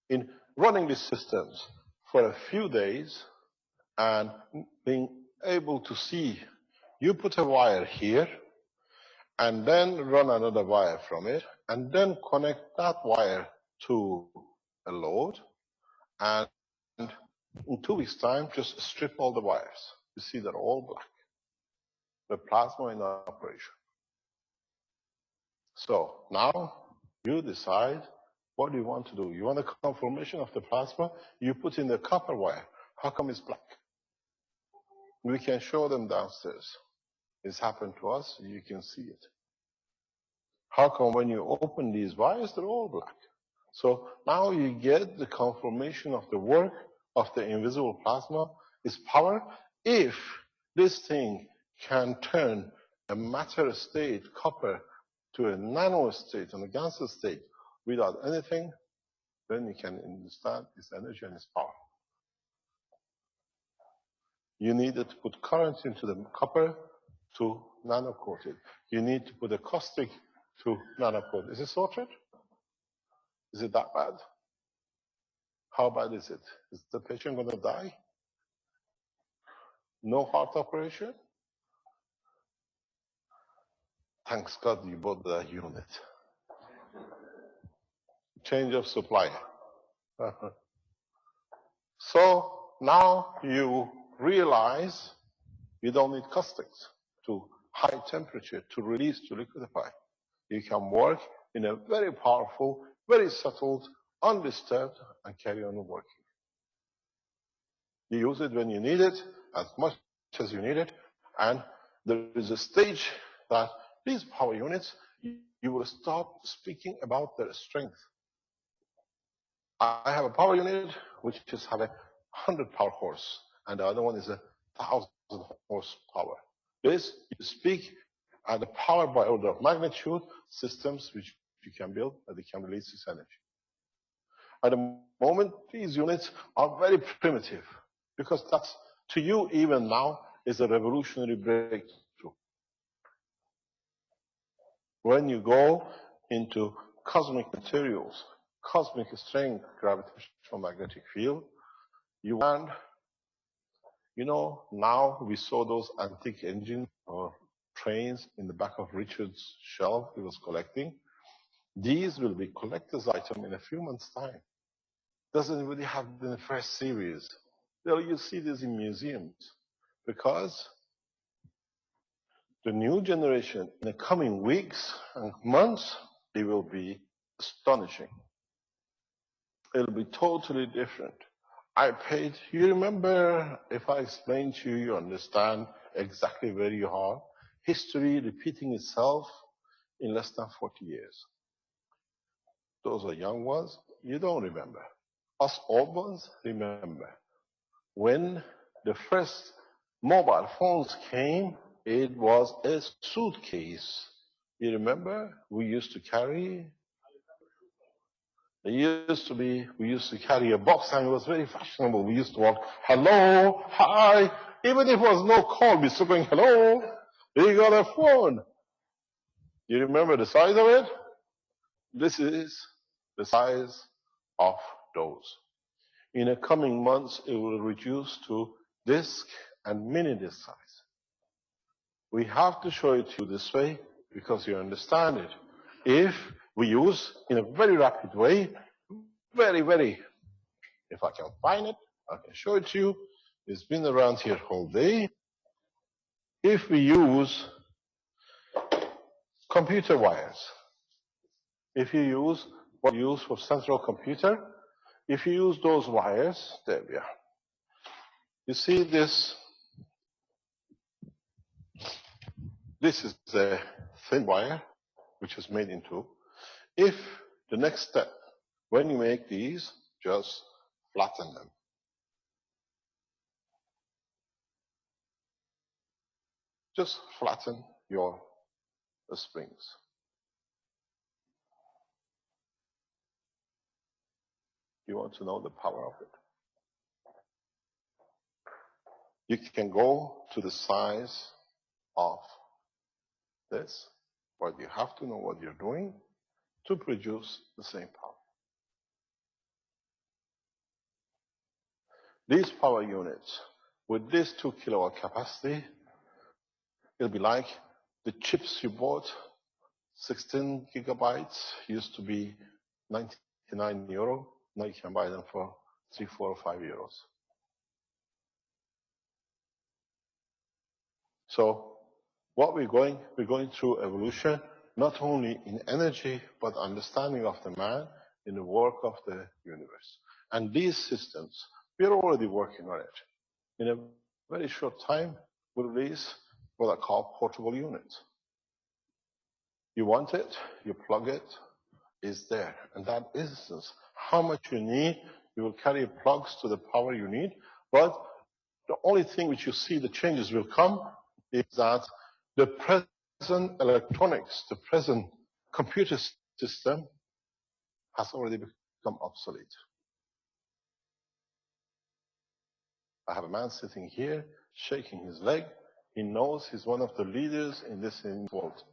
S2: In running these systems for a few days and being able to see, you put a wire here and then run another wire from it and then connect that wire to a load, and in 2 weeks' time, just strip all the wires. You see they're all black. The plasma in operation. So now you decide what do you want to do. You want a conformation of the plasma? You put in the copper wire. How come it's black? We can show them downstairs. It's happened to us. You can see it. How come when you open these wires, they're all black? So now you get the confirmation of the work of the invisible plasma is power. If this thing can turn a matter state, copper, to a nano state and a gaseous state without anything, then you can understand its energy and its power. You needed to put current into the copper to nanocoat it. You need to put a caustic to nanocoat. Is it sorted? Is it that bad? How bad is it? Is the patient going to die? No heart operation? Thanks God you bought the unit. Change of supply. So now you realize you don't need castings to high temperature to release, to liquidify. You can work in a very powerful, very settled, undisturbed, and carry on working. You use it when you need it, as much as you need it, and there is a stage that these power units, you will start speaking about their strength. I have a power unit which just have 100 power horse, and the other one is 1,000 horsepower. This, you speak at the power by order of magnitude systems which you can build, and they can release this energy. At the moment, these units are very primitive, because that's, to you even now, is a revolutionary breakthrough. When you go into cosmic materials, cosmic strength, gravitational magnetic field, you find, you know, now we saw those antique engines or trains in the back of Richard's shelf he was collecting. These will be collector's item in a few months' time. Doesn't really have in the first series. You see this in museums, because the new generation in the coming weeks and months, it will be astonishing. It'll be totally different. I paid, you remember, if I explain to you, you understand exactly where you are. History repeating itself in less than 40 years. Those are young ones, you don't remember. Us old ones, remember. When the first mobile phones came, it was a suitcase. You remember? We used to carry. We used to carry a box, and it was very fashionable. We used to walk, hello, hi. Even if it was no call, we still going, hello, you got a phone. You remember the size of it? This is the size of those. In the coming months, it will reduce to disk and mini disk size. We have to show it to you this way because you understand it. If we use in a very rapid way, very, if I can find it, I can show it to you. It's been around here all day. If we use computer wires, if you use what you use for central computer, if you use those wires, there we are. You see this? This is the thin wire, which is made into. If the next step, when you make these, just flatten them. Just flatten your springs. You want to know the power of it. You can go to the size of this, but you have to know what you're doing to produce the same power. These power units, with this 2 kilowatt capacity, it'll be like the chips you bought, 16 gigabytes, used to be 99 euro. Now you can buy them for 3, 4, or 5 euros. So what we're going through evolution, not only in energy, but understanding of the man in the work of the universe. And these systems, we are already working on it. In a very short time, we'll release what I call portable units. You want it, you plug it, it's there. And that instance, how much you need, you will carry plugs to the power you need. But the only thing which you see the changes will come is that the present electronics, the present computer system has already become obsolete. I have a man sitting here, shaking his leg. He knows he's one of the leaders in this world.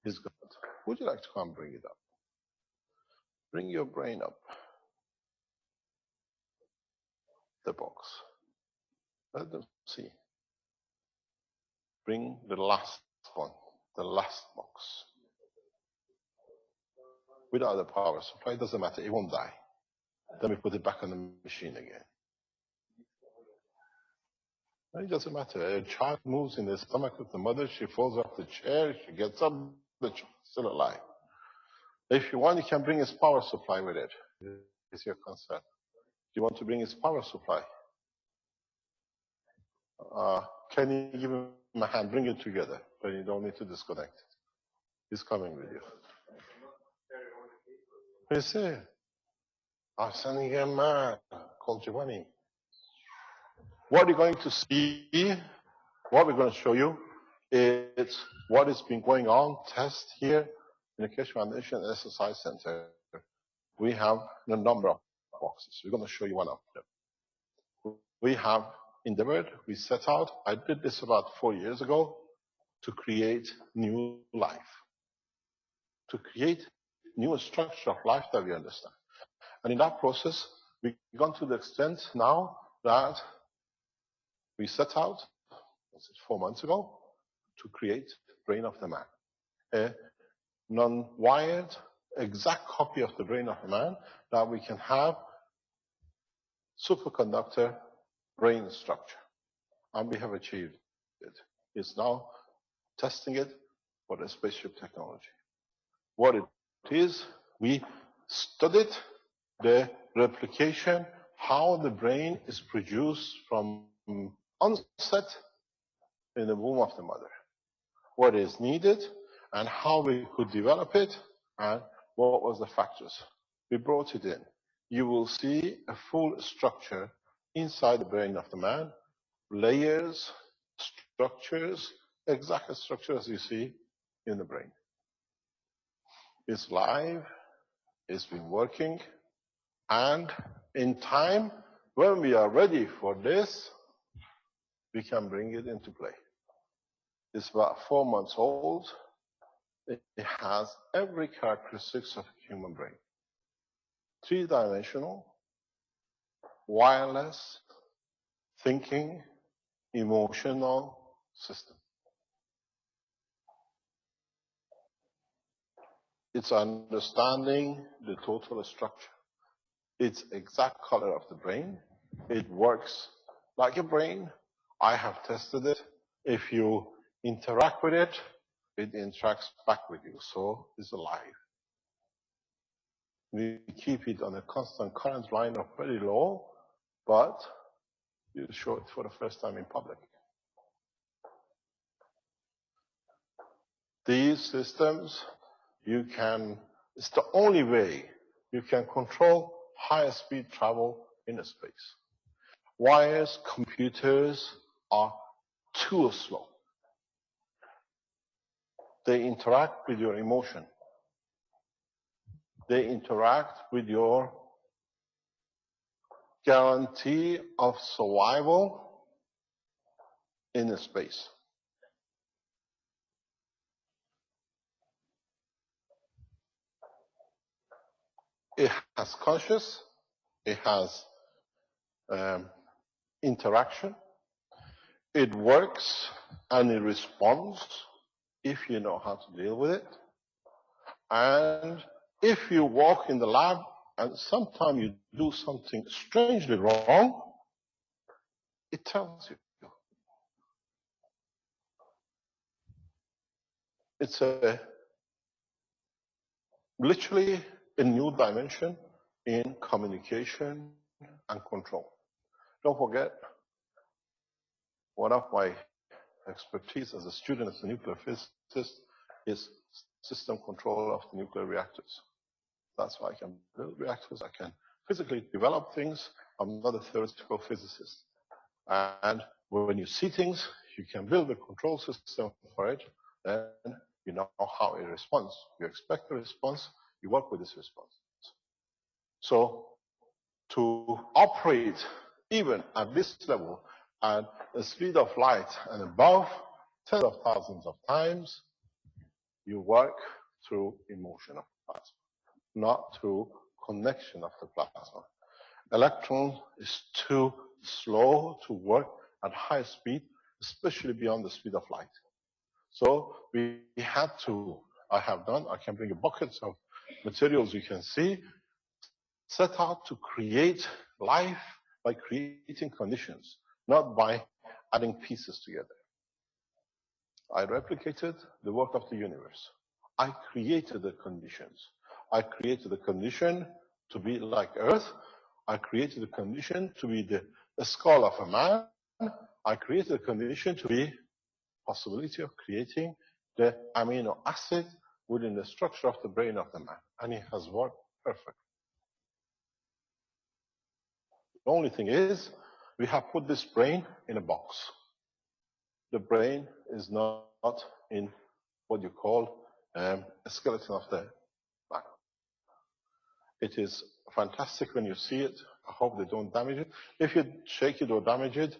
S2: He's God. Would you like to come bring it up? Bring your brain up. The box. Let them see. Bring the last one, the last box. Without the power supply, it doesn't matter, it won't die. Then we put it back on the machine again. It doesn't matter. A child moves in the stomach of the mother, she falls off the chair, she gets up, the child is still alive. If you want, you can bring his power supply with it. Is your concern? Do you want to bring his power supply? Can you give him a hand? Bring it together, but you don't need to disconnect it. He's coming with you. You see? I'm sending him a man called Giovanni. What you're going to see, what we're going to show you, is what has been going on, test here in the Keshe Foundation SSI Center. We have a number of boxes. We're going to show you one of them. We have endeavored, we set out, I did this about 4 years ago, to create new life. To create new structure of life that we understand. And in that process, we've gone to the extent now that we set out, 4 months ago, to create brain of the man. A non-wired, exact copy of the brain of the man that we can have superconductor brain structure. And we have achieved it. It's now testing it for the spaceship technology. What it is, we studied the replication, how the brain is produced from onset in the womb of the mother. What is needed and how we could develop it and what was the factors. We brought it in. You will see a full structure inside the brain of the man, layers, structures, exact structure as you see in the brain. It's live, it's been working, and in time, when we are ready for this, we can bring it into play. It's about 4 months old. It has every characteristics of a human brain. 3-dimensional, wireless, thinking, emotional system. It's understanding the total structure. It's exact color of the brain. It works like a brain. I have tested it. If you interact with it, it interacts back with you. So it's alive. We keep it on a constant current line of very low, but you show it for the first time in public. These systems, it's the only way you can control higher speed travel in space. Wires, computers are too slow. They interact with your emotion. They interact with your guarantee of survival in space. It has conscious, it has interaction, it works and it responds if you know how to deal with it. And if you walk in the lab and sometimes you do something strangely wrong, it tells you. It's literally a new dimension in communication and control. Don't forget, one of my expertise as a student, as a nuclear physicist, is system control of the nuclear reactors. That's why I can build reactors. I can physically develop things. I'm not a theoretical physicist. And when you see things, you can build a control system for it. Then you know how it responds. You expect a response. You work with this response. So to operate even at this level at the speed of light and above, tens of thousands of times, you work through emotion of plasma, not through connection of the plasma. Electron is too slow to work at high speed, especially beyond the speed of light. So we had to, I can bring you buckets of materials you can see, set out to create life by creating conditions, not by adding pieces together. I replicated the work of the universe. I created the conditions. I created the condition to be like Earth. I created the condition to be the skull of a man. I created a condition to be possibility of creating the amino acid within the structure of the brain of the man. And it has worked perfectly. The only thing is, we have put this brain in a box. The brain is not in what you call a skeleton of the man. It is fantastic when you see it. I hope they don't damage it. If you shake it or damage it,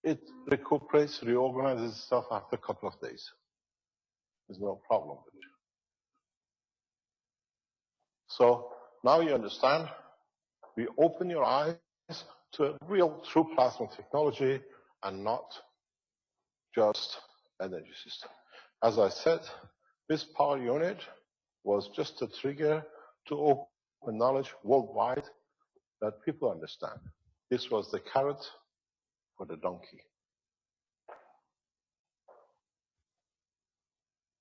S2: it recuperates, reorganizes itself after a couple of days. There's no problem with it. So now you understand, we open your eyes to a real true plasma technology and not just energy system. As I said, this power unit was just a trigger to open knowledge worldwide that people understand. This was the carrot for the donkey.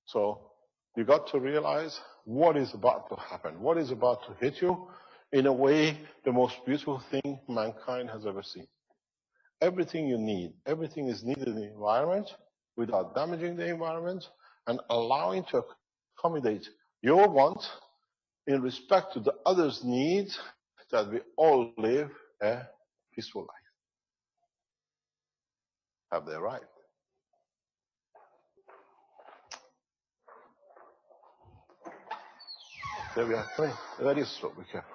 S2: So you got to realize what is about to happen, what is about to hit you in a way the most beautiful thing mankind has ever seen. Everything you need, everything is needed in the environment without damaging the environment and allowing to accommodate your want in respect to the other's needs, that we all live a peaceful life. Have they arrived? There we are. Very slow, be careful.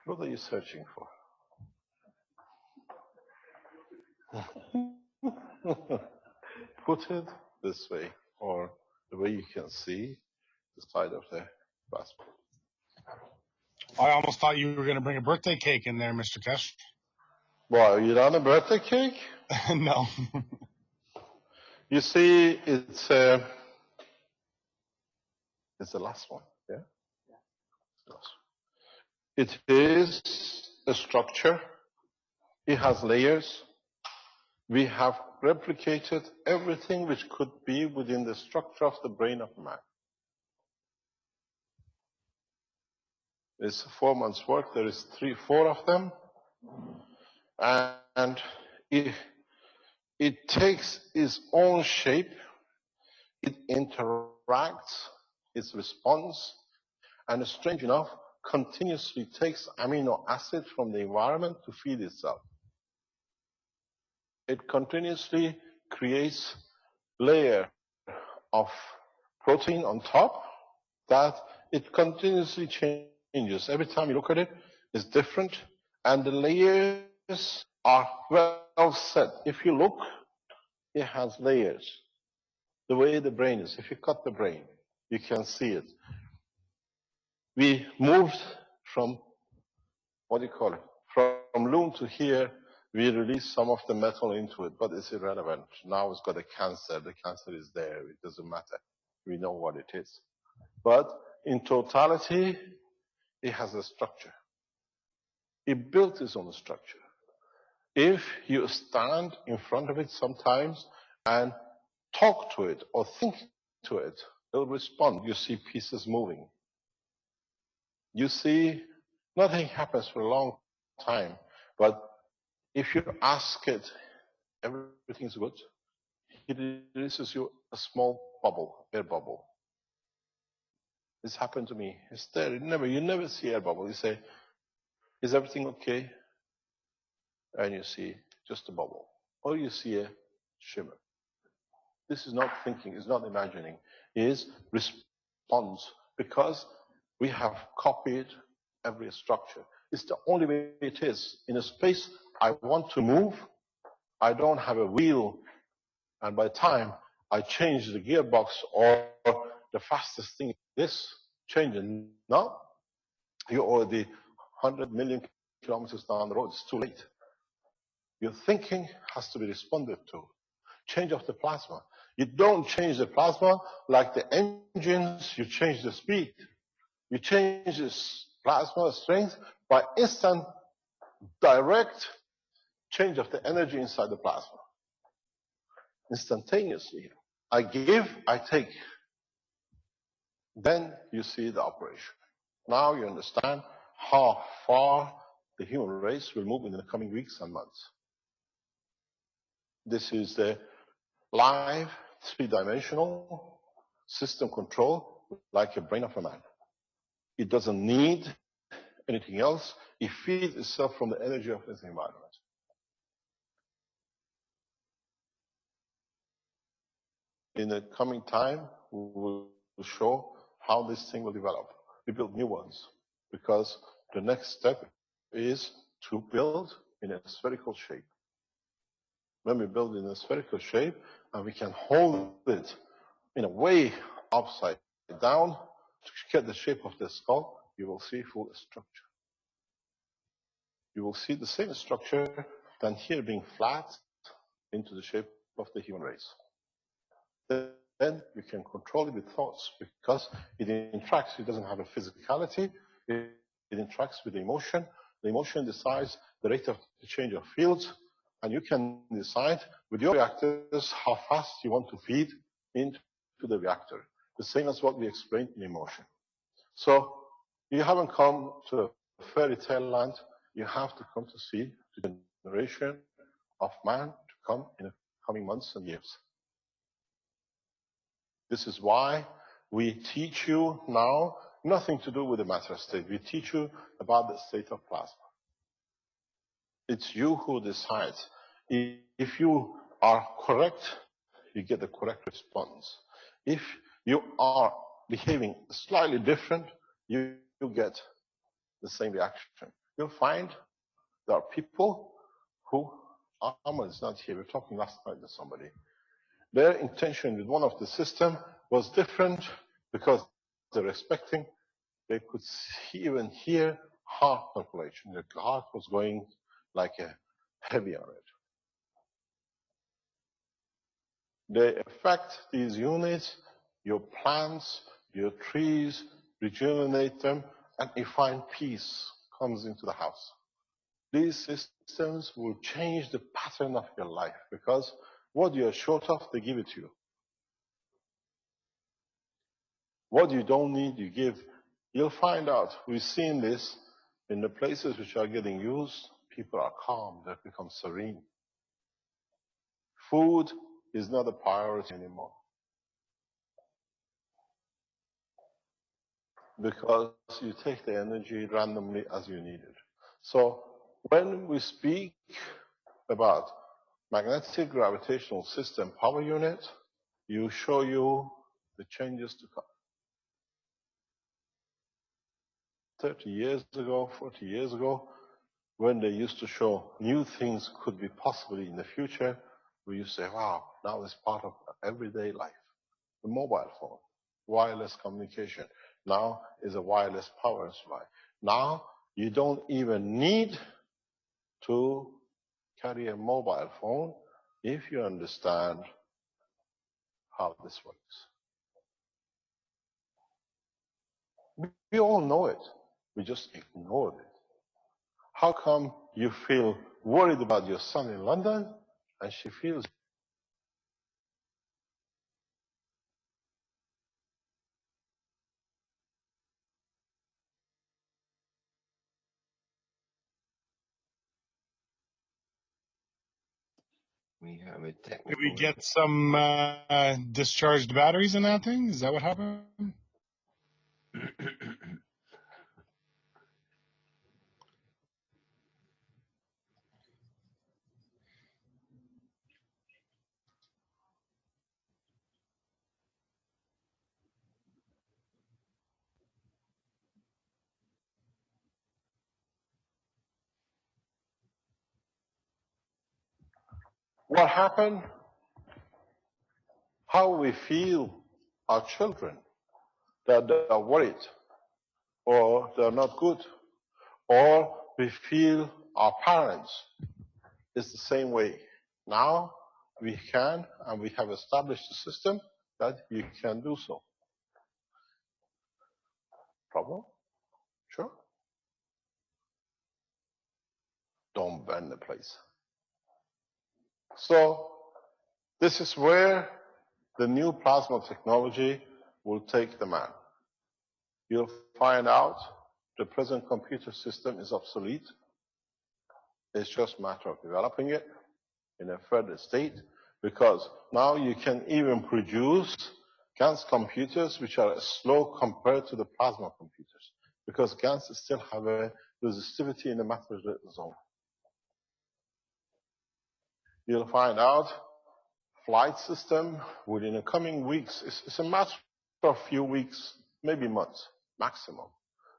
S2: What are you searching for? Put it this way, or the way you can see the side of the passport.
S3: I almost thought you were going to bring a birthday cake in there, Mr. Kesh.
S2: Well, you done a birthday cake?
S3: No.
S2: You see, it's the last one, yeah? It is a structure. It has layers. We have replicated everything which could be within the structure of the brain of man. It's 4 months' work. There is 4 of them. And it takes its own shape. It interacts, it responds, and strange enough, continuously takes amino acid from the environment to feed itself. It continuously creates layer of protein on top that it continuously changes. Every time you look at it, it's different, and the layers are well set. If you look, it has layers. The way the brain is, if you cut the brain, you can see it. We moved from, what do you call it, from loom to here. We released some of the metal into it, but it's irrelevant. Now it's got a cancer. The cancer is there. It doesn't matter. We know what it is. But in totality, it has a structure. It built its own structure. If you stand in front of it sometimes and talk to it or think to it, it'll respond. You see pieces moving. You see nothing happens for a long time, but if you ask it, everything's good, it releases you a small bubble, air bubble. This happened to me. It's there. You never see air bubble. You say, is everything okay? And you see just a bubble. Or you see a shimmer. This is not thinking, it's not imagining. It is response, because we have copied every structure. It's the only way it is. In a space I want to move, I don't have a wheel, and by the time I change the gearbox or the fastest thing is changing. Now, you're already 100 million kilometers down the road. It's too late. Your thinking has to be responded to. Change of the plasma. You don't change the plasma like the engines, you change the speed. You change this plasma strength by instant direct change of the energy inside the plasma. Instantaneously. I give, I take. Then you see the operation. Now you understand how far the human race will move in the coming weeks and months. This is the live, three-dimensional system control like a brain of a man. It doesn't need anything else. It feeds itself from the energy of its environment. In the coming time, we will show how this thing will develop. We build new ones because the next step is to build in a spherical shape. When we build in a spherical shape and we can hold it in a way upside down to get the shape of the skull, you will see full structure. You will see the same structure than here being flat into the shape of the human race. Then you can control it with thoughts because it interacts. It doesn't have a physicality. It interacts with the emotion. The emotion decides the rate of the change of fields, and you can decide with your reactors how fast you want to feed into the reactor. The same as what we explained in emotion. So you haven't come to a fairy tale land. You have to come to see the generation of man to come in the coming months and years. This is why we teach you now nothing to do with the matter state. We teach you about the state of plasma. It's you who decides. If you are correct, you get the correct response. If you are behaving slightly different, you get the same reaction. You'll find there are people who, Ahmad is not here, we were talking last night with somebody. Their intention with one of the system was different because they're expecting they could even hear heart palpitation. The heart was going like a heavy on it. They affect these units, your plants, your trees, rejuvenate them, and you find peace comes into the house. These systems will change the pattern of your life because what you are short of, they give it to you. What you don't need, you give. You'll find out. We've seen this in the places which are getting used. People are calm. They become serene. Food is not a priority anymore. Because you take the energy randomly as you need it. So when we speak about magnetic gravitational system power unit, you show you the changes to come. 30 years ago, 40 years ago, when they used to show new things could be possibly in the future, we used to say, wow, now it's part of everyday life. The mobile phone, wireless communication, now is a wireless power supply. Now you don't even need to carry a mobile phone if you understand how this works. We all know it. We just ignored it. How come you feel worried about your son in London and she feels
S1: We have a technical.
S3: Did we get some discharged batteries in that thing? Is that what happened?
S2: what happened? How we feel our children, that they are worried or they're not good, or we feel our parents is the same way. Now we can, and we have established a system that you can do so. Problem? Sure. don't burn the place. So this is where the new plasma technology will take the man. You'll find out the present computer system is obsolete. It's just a matter of developing it in a further state, because now you can even produce GANs computers which are slow compared to the plasma computers, because GANs still have a resistivity in the matter zone. You'll find out flight system within the coming weeks. It's a matter of few weeks, maybe months maximum,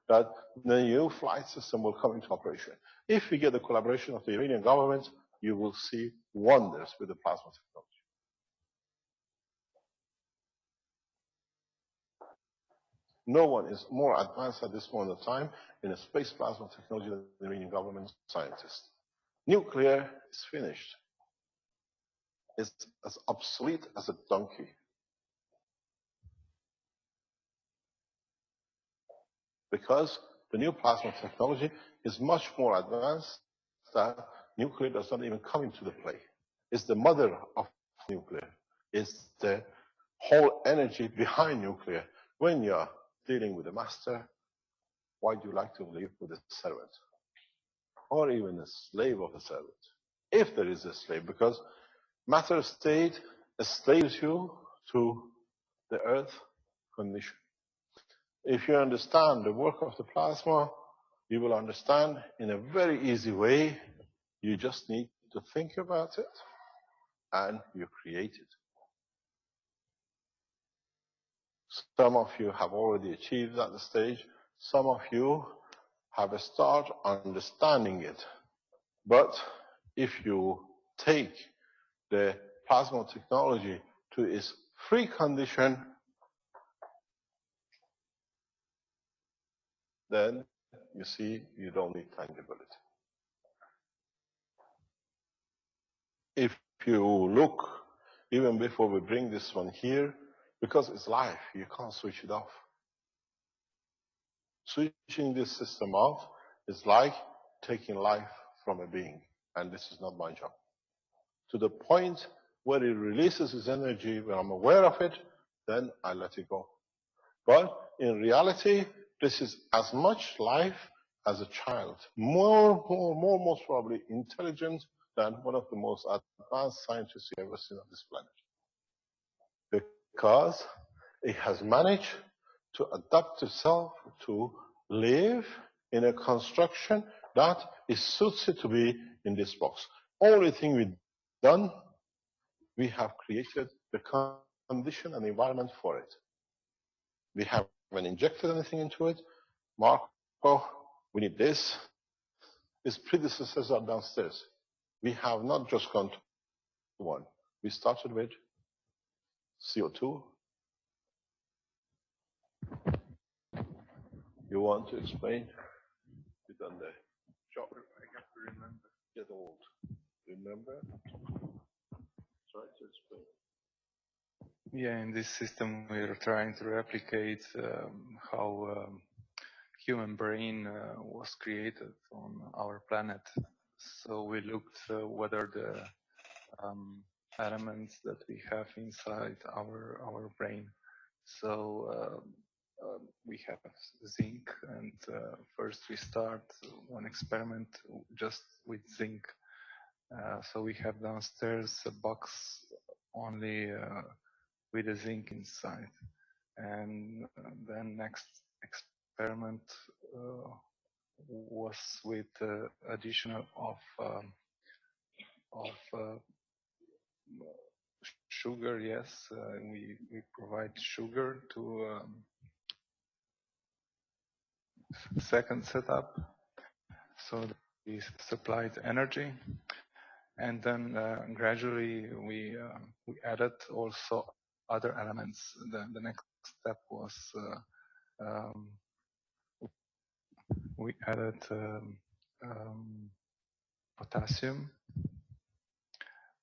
S2: that the new flight system will come into operation. If we get the collaboration of the Iranian government, you will see wonders with the plasma technology. No one is more advanced at this point of time in a space plasma technology than the Iranian government scientists. Nuclear is finished. It's as obsolete as a donkey. Because the new plasma technology is much more advanced that nuclear does not even come into the play. It's the mother of nuclear. It's the whole energy behind nuclear. When you're dealing with a master, why do you like to live with a servant? Or even a slave of a servant? If there is a slave, because matter state enslaves you to the earth condition. If you understand the work of the plasma, you will understand in a very easy way. You just need to think about it and you create it. Some of you have already achieved that stage. Some of you have a start understanding it. But if you take the plasma technology to its free condition, then you see you don't need tangibility. If you look, even before we bring this one here, because it's live, you can't switch it off. Switching this system off is like taking life from a being, and this is not my job. To the point where it releases its energy, when I'm aware of it, then I let it go. But in reality, this is as much life as a child. More, most probably intelligent than one of the most advanced scientists you've ever seen on this planet. Because it has managed to adapt itself to live in a construction that it suits it to be in this box. Only thing we've done, we have created the condition and environment for it. We haven't injected anything into it. Marco, we need this. Its predecessors are downstairs. We have not just gone to one. We started with CO2. You want to explain? You've done the job. I have to remember. Get old. Remember? Try to explain.
S4: Yeah, in this system we are trying to replicate how human brain was created on our planet. So we looked whether the elements that we have inside our brain. So we have zinc, and first we start one experiment just with zinc. So we have downstairs a box only with the zinc inside, and then next experiment was with additional of sugar. Yes, we provide sugar to second setup, so that we supplied energy, and then gradually we added also other elements. The next step was we added potassium.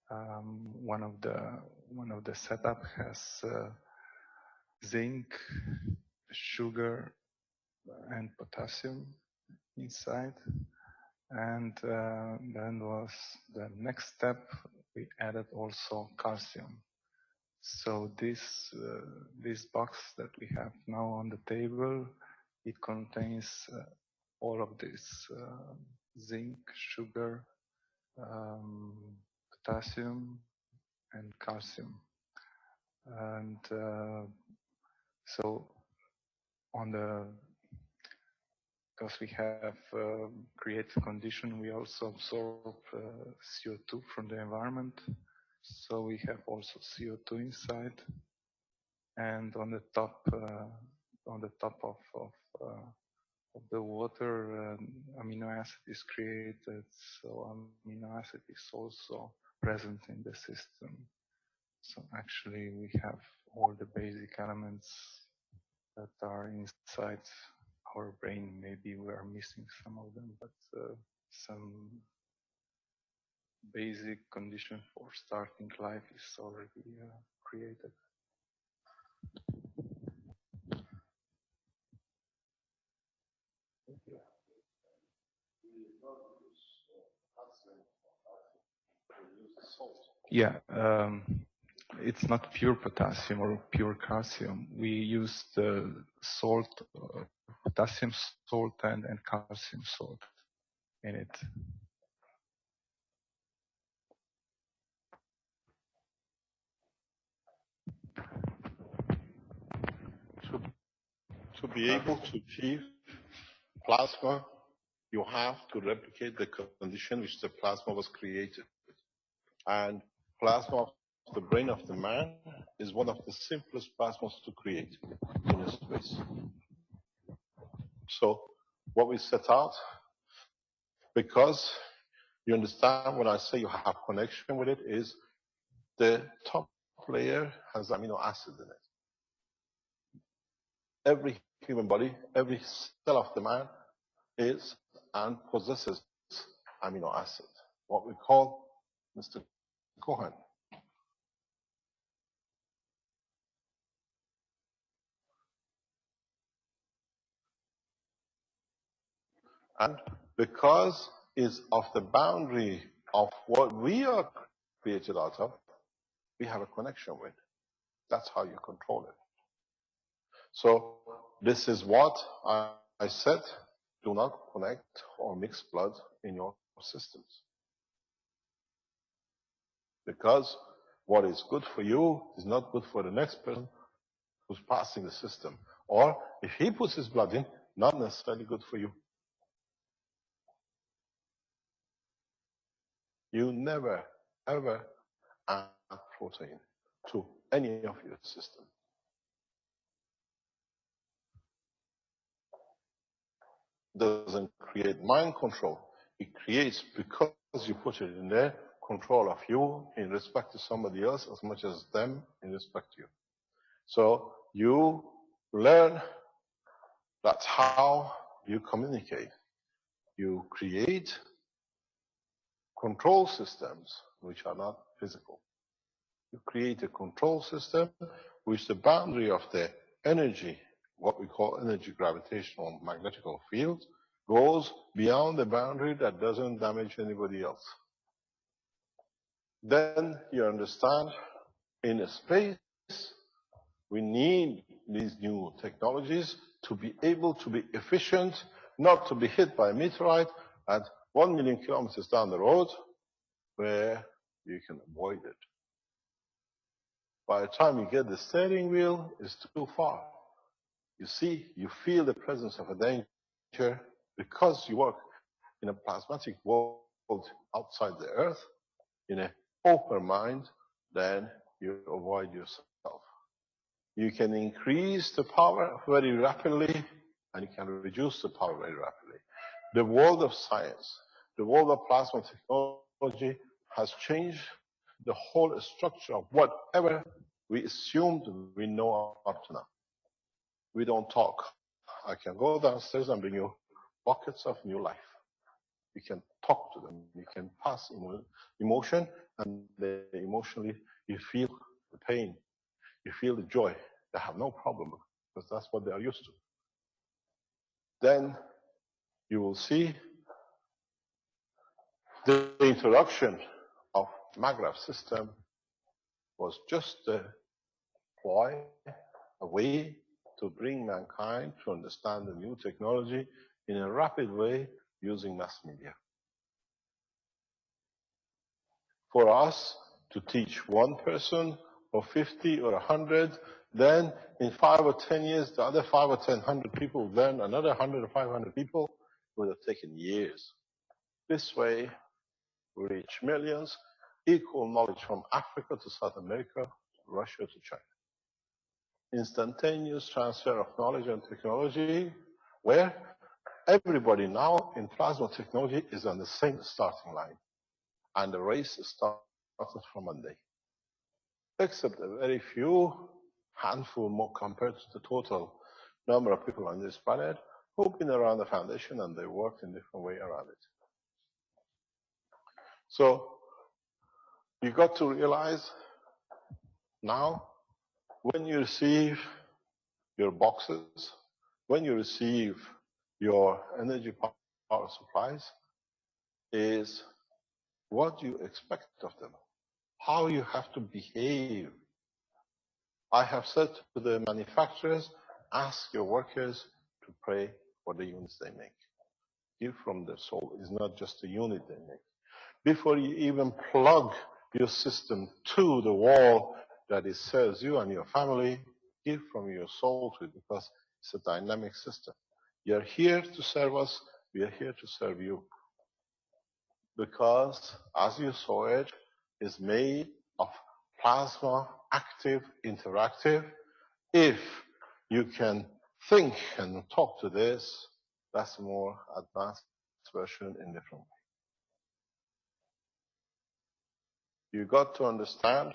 S4: One of the setup has zinc, sugar, and potassium inside, And then was the next step, we added also calcium. So this box that we have now on the table, it contains all of this zinc, sugar, potassium, and calcium. And so because we have created condition, we also absorb CO2 from the environment. So we have also CO2 inside, and on the top of the water, amino acid is created. So amino acid is also present in the system. So actually, we have all the basic elements that are inside our brain. Maybe we are missing some of them, but some basic condition for starting life is already created. Yeah, it's not pure potassium or pure calcium. We use the salt, potassium salt and calcium salt in it.
S2: To be able to achieve plasma, you have to replicate the condition which the plasma was created. And plasma of the brain of the man is one of the simplest plasmas to create in a space. So what we set out, because you understand when I say you have connection with it, is the top layer has amino acid in it. Every human body, every cell of the man is and possesses amino acid, what we call Mr. Cohen. And because it's of the boundary of what we are created out of, we have a connection with. That's how you control it. So this is what I said, do not connect or mix blood in your systems. Because what is good for you is not good for the next person who's passing the system. Or if he puts his blood in, not necessarily good for you. You never, ever add protein to any of your systems. Doesn't create mind control. It creates, because you put it in there, control of you in respect to somebody else as much as them in respect to you. So you learn that's how you communicate. You create control systems which are not physical. You create a control system which the boundary of the energy, what we call energy gravitational magnetical field, goes beyond the boundary that doesn't damage anybody else. Then you understand in a space we need these new technologies to be able to be efficient, not to be hit by a meteorite at 1 million kilometers down the road where you can avoid it. By the time you get the steering wheel, it's too far. You see, you feel the presence of a danger because you work in a plasmatic world outside the Earth, in an open mind, then you avoid yourself. You can increase the power very rapidly, and you can reduce the power very rapidly. The world of science, the world of plasma technology has changed the whole structure of whatever we assumed we know up to now. We don't talk. I can go downstairs and bring you buckets of new life. You can talk to them. You can pass emotion, and emotionally you feel the pain. You feel the joy. They have no problem because that's what they are used to. Then you will see The introduction of Maghreb system was just a way to bring mankind to understand the new technology in a rapid way using mass media. For us to teach one person or 50 or 100, then in 5 or 10 years, the other 5 or 100 people learn another 100 or 500 people. It would have taken years. This way, we reach millions, equal knowledge from Africa to South America, Russia to China. Instantaneous transfer of knowledge and technology, where everybody now in plasma technology is on the same starting line. And the race started from Monday. Except a very few, handful more compared to the total number of people on this planet who've been around the foundation and they worked in different way around it. So you got to realize now when you receive your boxes, when you receive your energy power supplies, is what you expect of them, how you have to behave. I have said to the manufacturers, ask your workers to pray for the units they make. Give from their soul. It's not just a unit they make. Before you even plug your system to the wall that it serves you and your family, give from your soul to it because it's a dynamic system. You're here to serve us. We are here to serve you. Because, as you saw it, is made of plasma, active, interactive. If you can think and talk to this, that's a more advanced version in different way. You got to understand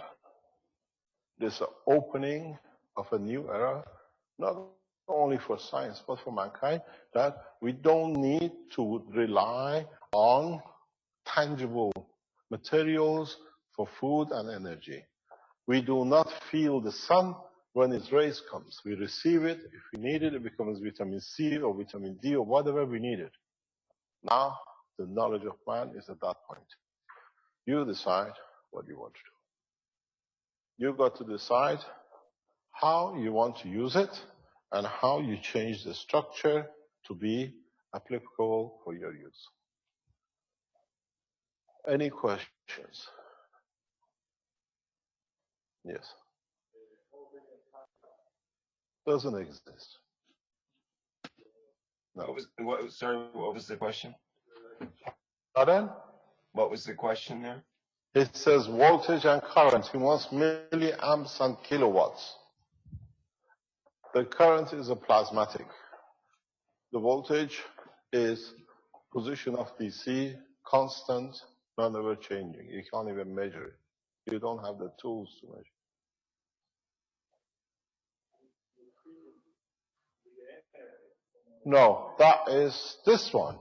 S2: this opening of a new era, not only for science, but for mankind, that we don't need to rely on tangible materials for food and energy. We do not feel the sun when its rays comes. We receive it. If we need it, it becomes vitamin C or vitamin D or whatever we need it. Now, the knowledge of man is at that point. You decide what you want to do. You got to decide how you want to use it and how you change the structure to be applicable for your use. Any questions? Yes. Doesn't exist. No.
S1: What was the question?
S2: Pardon?
S1: What was the question there?
S2: It says voltage and current. He wants milliamps and kilowatts. The current is a plasmatic. The voltage is position of DC, constant, not ever changing. You can't even measure it. You don't have the tools to measure. No, that is this one.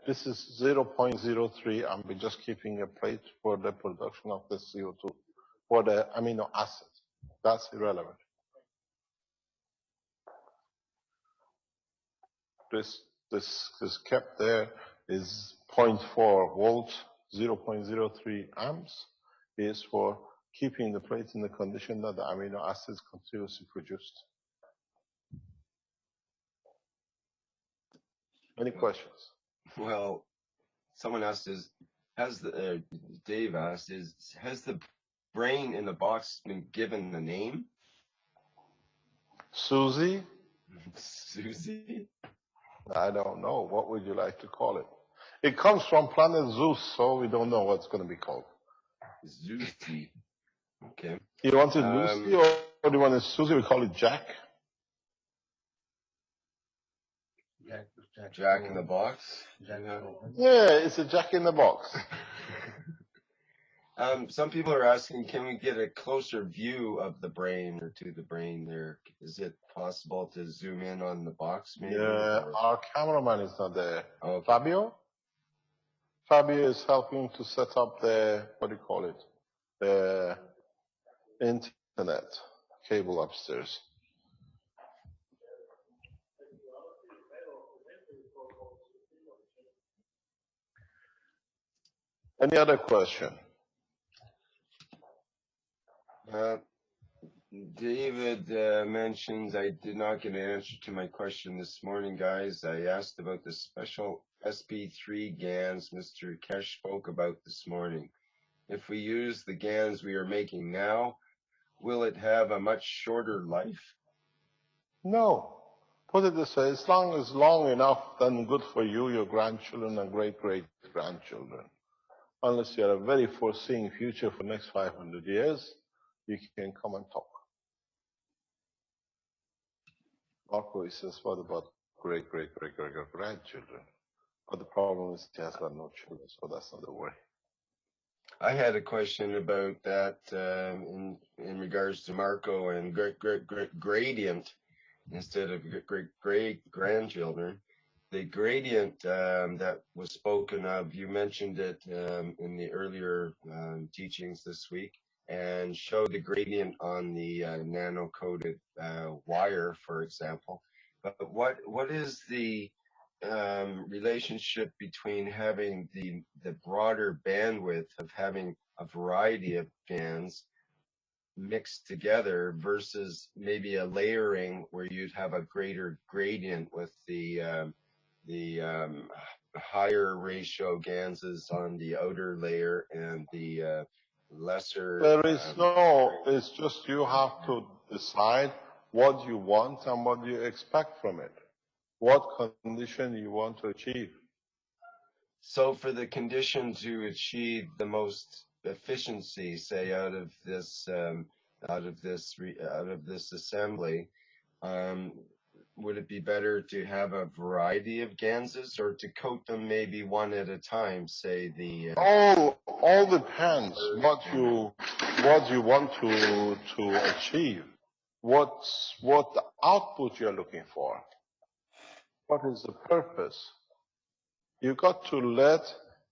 S2: This is 0.03. I'm just keeping a plate for the production of the CO2, for the amino acids. That's irrelevant. This kept there is 0.4 volts, 0.03 amps, is for keeping the plate in the condition that the amino acids continuously produced. Any questions?
S1: Well, someone asked, Dave asked, has the brain in the box been given the name?
S2: Susie?
S1: Susie?
S2: I don't know. What would you like to call it? It comes from planet Zeus, so we don't know what it's going to be called.
S1: Susie. Okay.
S2: You want it Lucy or do you want it Susie? We call it Jack.
S1: Jack in the box?
S2: Yeah, it's a Jack in the box.
S1: Some people are asking, can we get a closer view of the brain or to the brain there? Is it possible to zoom in on the box maybe?
S2: Yeah,
S1: or?
S2: our cameraman is not there.
S1: Okay.
S2: Fabio? Fabio is helping to set up the, what do you call it? The internet cable upstairs. Any other question?
S1: David mentions I did not get an answer to my question this morning, guys. I asked about the special SP3 GANs Mr. Kesh spoke about this morning. If we use the GANs we are making now, will it have a much shorter life?
S2: No. Put it this way, as long as long enough, then good for you, your grandchildren and great-great-grandchildren. Unless you have a very foreseeing future for the next 500 years, you can come and talk. Marco, he says, what about great-great-great-great-grandchildren? But the problem is he has got no children, so that's not the worry.
S1: I had a question about that in regards to Marco and gradient instead of great-grandchildren. The gradient that was spoken of, you mentioned it in the earlier teachings this week, and showed the gradient on the nano-coated wire, for example. But what is the relationship between having the broader bandwidth of having a variety of GANs mixed together versus maybe a layering where you'd have a greater gradient with the higher ratio GANs on the outer layer and the lesser?
S2: There is no, it's just you have to decide what you want and what you expect from it. What condition you want to achieve.
S1: So for the condition to achieve the most efficiency, say out of this assembly, would it be better to have a variety of GANs or to coat them maybe one at a time? Say the
S2: all depends what you want to achieve. What the output you're looking for. What is the purpose? You got to let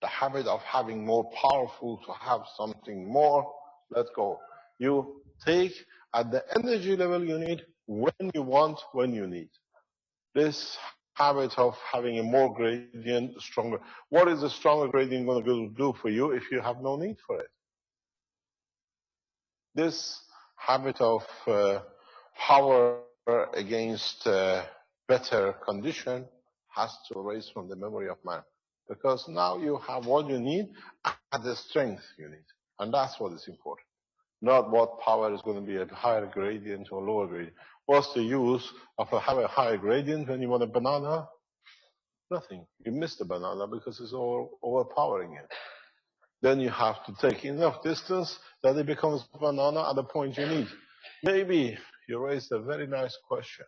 S2: the habit of having more powerful to have something more, let go. You take at the energy level you need, when you want, when you need. This habit of having a more gradient, stronger. What is a stronger gradient going to do for you if you have no need for it? This habit of power against better condition has to arise from the memory of man. Because now you have what you need at the strength you need. And that's what is important. Not what power is going to be at higher gradient or lower gradient. What's the use of having a higher gradient when you want a banana? Nothing. You miss the banana because it's overpowering it. Then you have to take enough distance that it becomes banana at the point you need. Maybe you raised a very nice question.